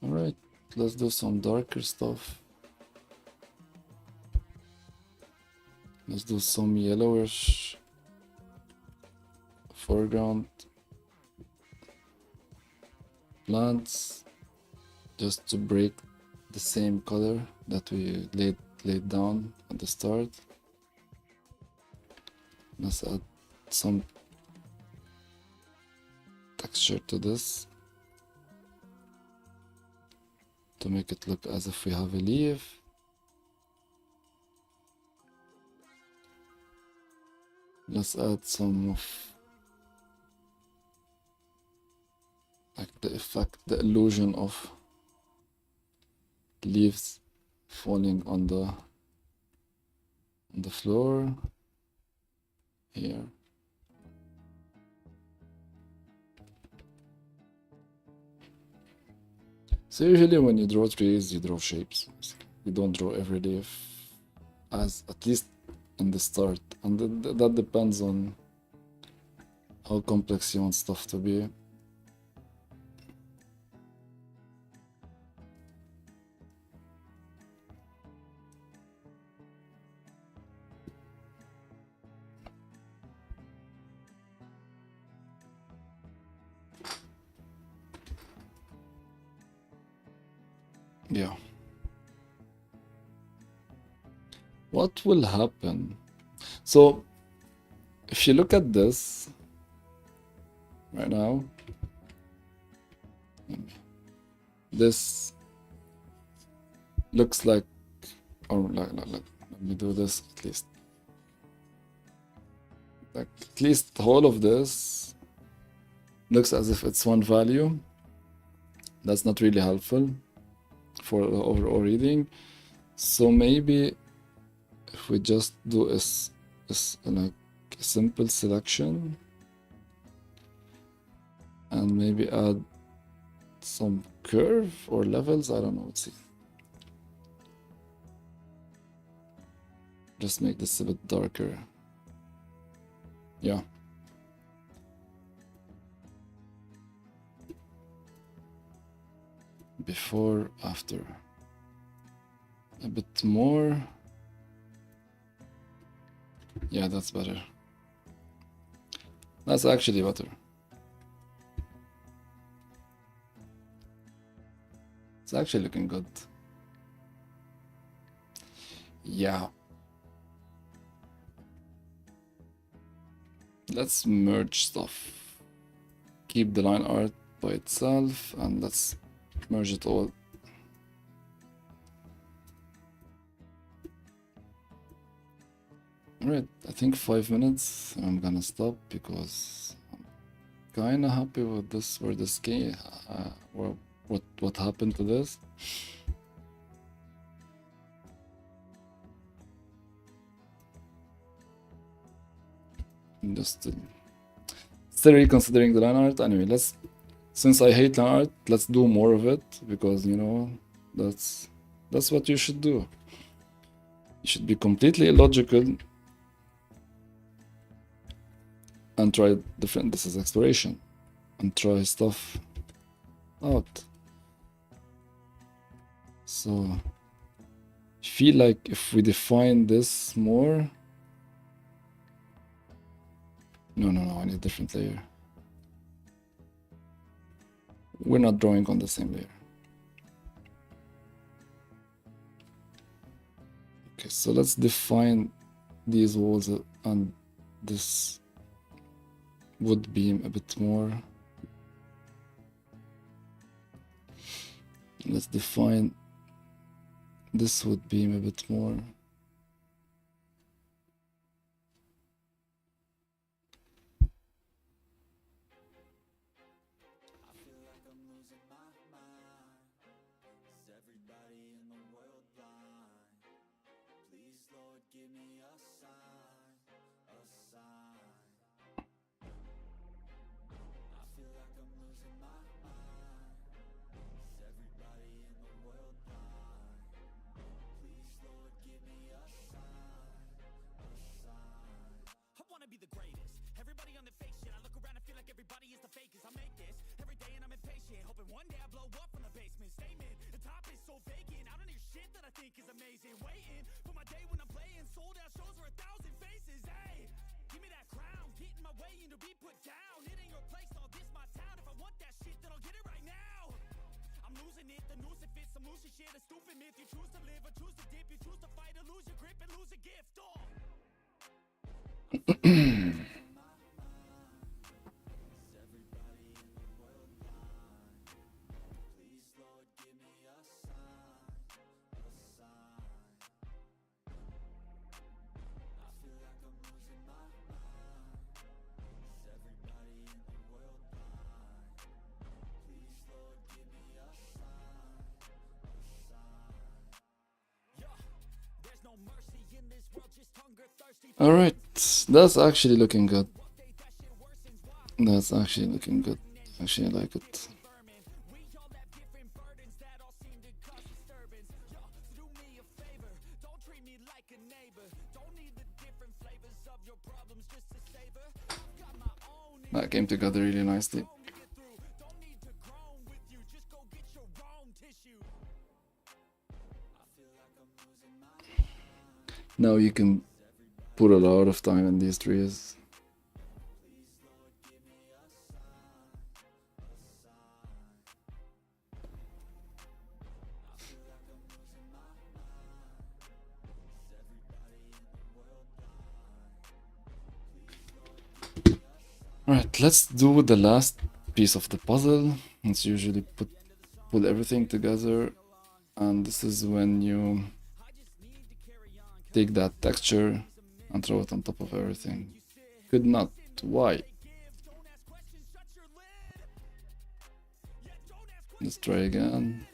Alright, let's do some darker stuff. Let's do some yellowish foreground plants, just to break the same color that we laid down at the start. Let's add some texture to this to make it look as if we have a leaf. Let's add some of like the effect, the illusion of leaves falling on the floor here. So usually when you draw trees, you draw shapes. You don't draw every leaf, as at least in the start, and that depends on how complex you want stuff to be. Yeah. What will happen? So if you look at this right now, this looks like, or let me do this at least. Like at least all of this looks as if it's one value. That's not really helpful for the overall reading. So maybe if we just do like a simple selection and maybe add some curve or levels, I don't know, let's see. Just make this a bit darker. Yeah. Before, after. A bit more. Yeah, that's better. That's actually better. It's actually looking good. Yeah. Let's merge stuff. Keep the line art by itself and let's merge it all. Alright, I think 5 minutes. I'm gonna stop because I'm kinda happy with this, where this game, or what happened to this. Just still reconsidering the line art. Anyway, since I hate line art, let's do more of it, because you know that's what you should do. You should be completely illogical and try different. This is exploration, and try stuff out. So I feel like if we define this more. No, I need a different layer. We're not drawing on the same layer. Okay, so let's define these walls and this wood beam a bit more. Let's define this wood beam a bit more. All right, that's actually looking good. That's actually looking good. Actually, I like it. came together really nicely. Now you can put a lot of time in these trees. Alright, let's do the last piece of the puzzle. Let's usually pull everything together, and this is when you take that texture and throw it on top of everything. Could not. Why? Let's try again.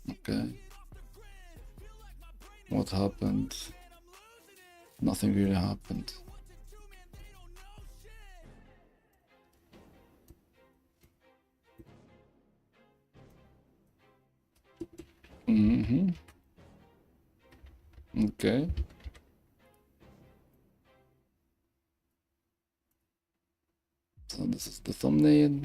Okay. What happened? Nothing really happened. Okay. So this is the thumbnail.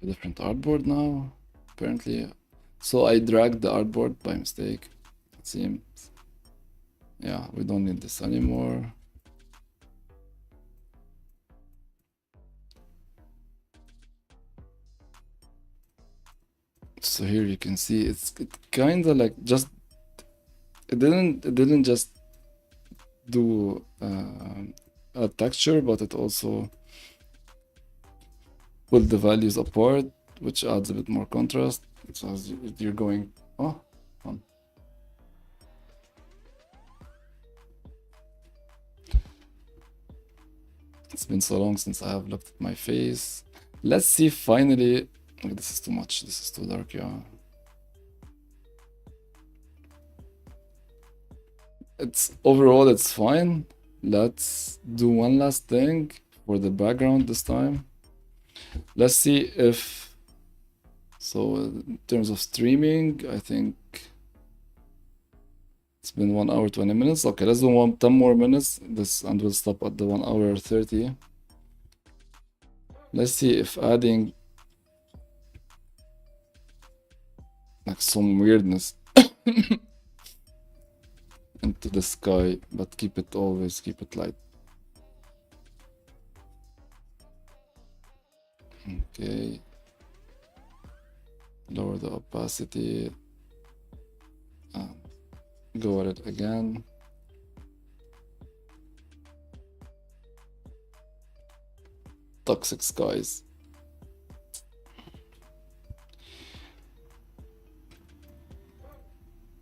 A different artboard now, apparently. So I dragged the artboard by mistake, it seems. Yeah, we don't need this anymore. So here you can see it kind of like just it didn't just do a texture, but it also pulled the values apart, which adds a bit more contrast. So as you're going, oh, fun. It's been so long since I have looked at my face. Let's see finally. Oh, this is too much. This is too dark, yeah. It's overall it's fine. Let's do one last thing for the background this time. Let's see if so in terms of streaming, I think it's been 1 hour 20 minutes. Okay, let's do 10 more minutes this and we'll stop at the 1 hour 30. Let's see if adding like some weirdness into the sky, but keep it light. Okay. Lower the opacity. Go at it again. Toxic skies.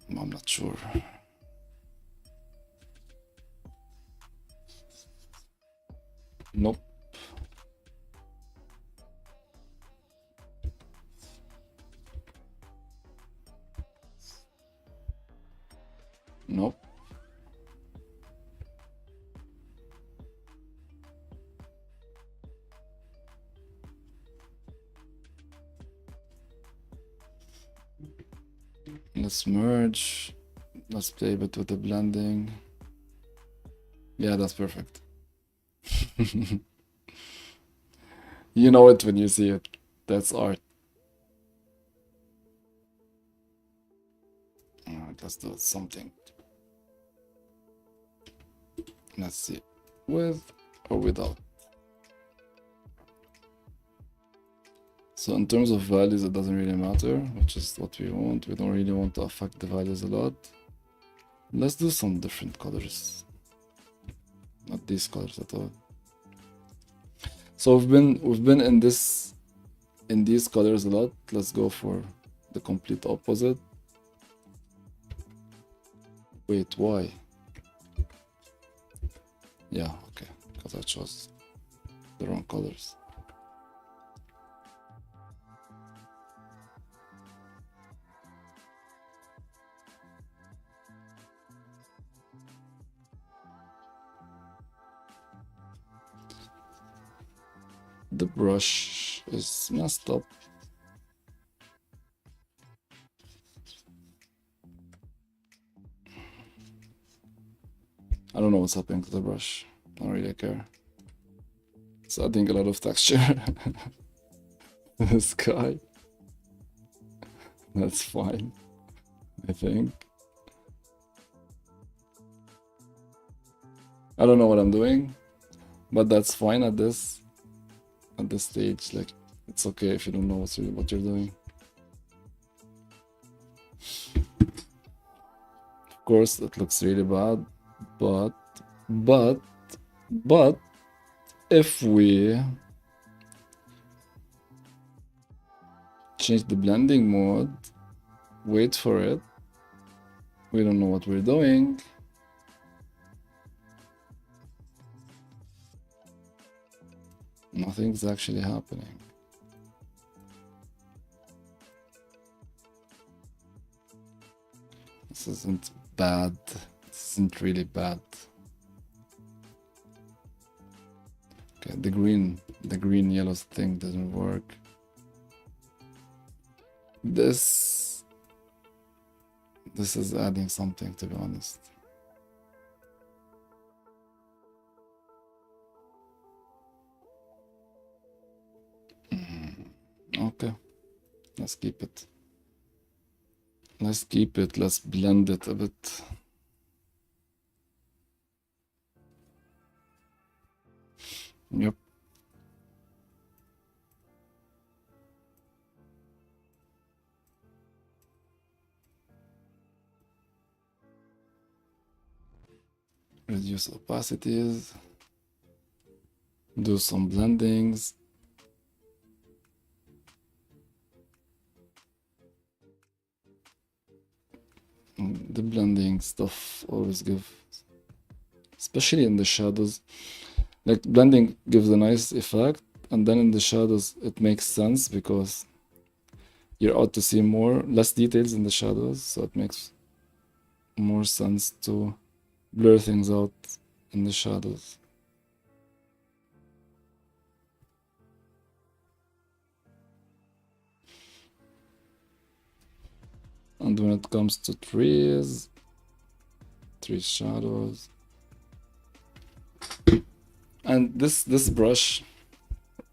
I'm not sure. Nope. Nope. Let's merge. Let's play a bit with the blending. Yeah, that's perfect. You know it when you see it. That's art. Alright, let's do something. Let's see. With or without. So in terms of values, it doesn't really matter, which is what we want. We don't really want to affect the values a lot. Let's do some different colors. Not these colors at all. So we've been in these colors a lot. Let's go for the complete opposite. Wait, why? Yeah, okay, because I chose the wrong colors. The brush is messed up. know what's happening to the brush. I don't really care. It's adding a lot of texture. The sky. That's fine, I think. I don't know what I'm doing, but that's fine at this stage. Like, it's okay if you don't know what you're doing. Of course, it looks really bad, but if we change the blending mode, wait for it, we don't know what we're doing, nothing's actually happening. This isn't bad. This isn't really bad. Okay, the green yellow thing doesn't work. This is adding something, to be honest. Okay, let's keep it. Let's keep it. Let's blend it a bit. Yep. Reduce opacities. Do some blendings. The blending stuff always give, especially in the shadows, like blending gives a nice effect, and then in the shadows it makes sense because you're out to see less details in the shadows, so it makes more sense to blur things out in the shadows. And when it comes to trees shadows, and this brush,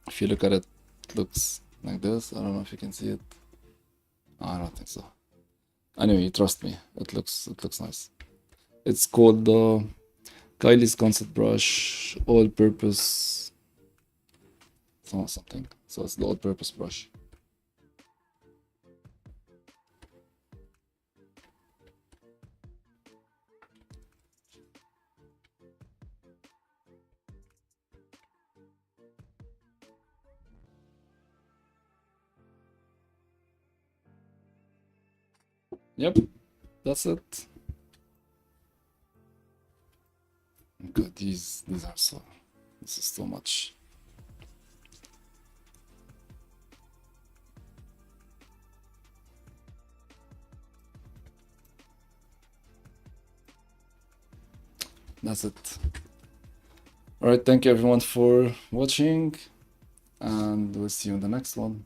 if you look at it, it looks like this. I don't know if you can see it. I don't think so. Anyway, trust me, it looks nice. It's called the Kylie's Concept Brush All-Purpose something. So it's the all-purpose brush. Yep, that's it. God, these are so. This is so much. That's it. All right, thank you everyone for watching, and we'll see you in the next one.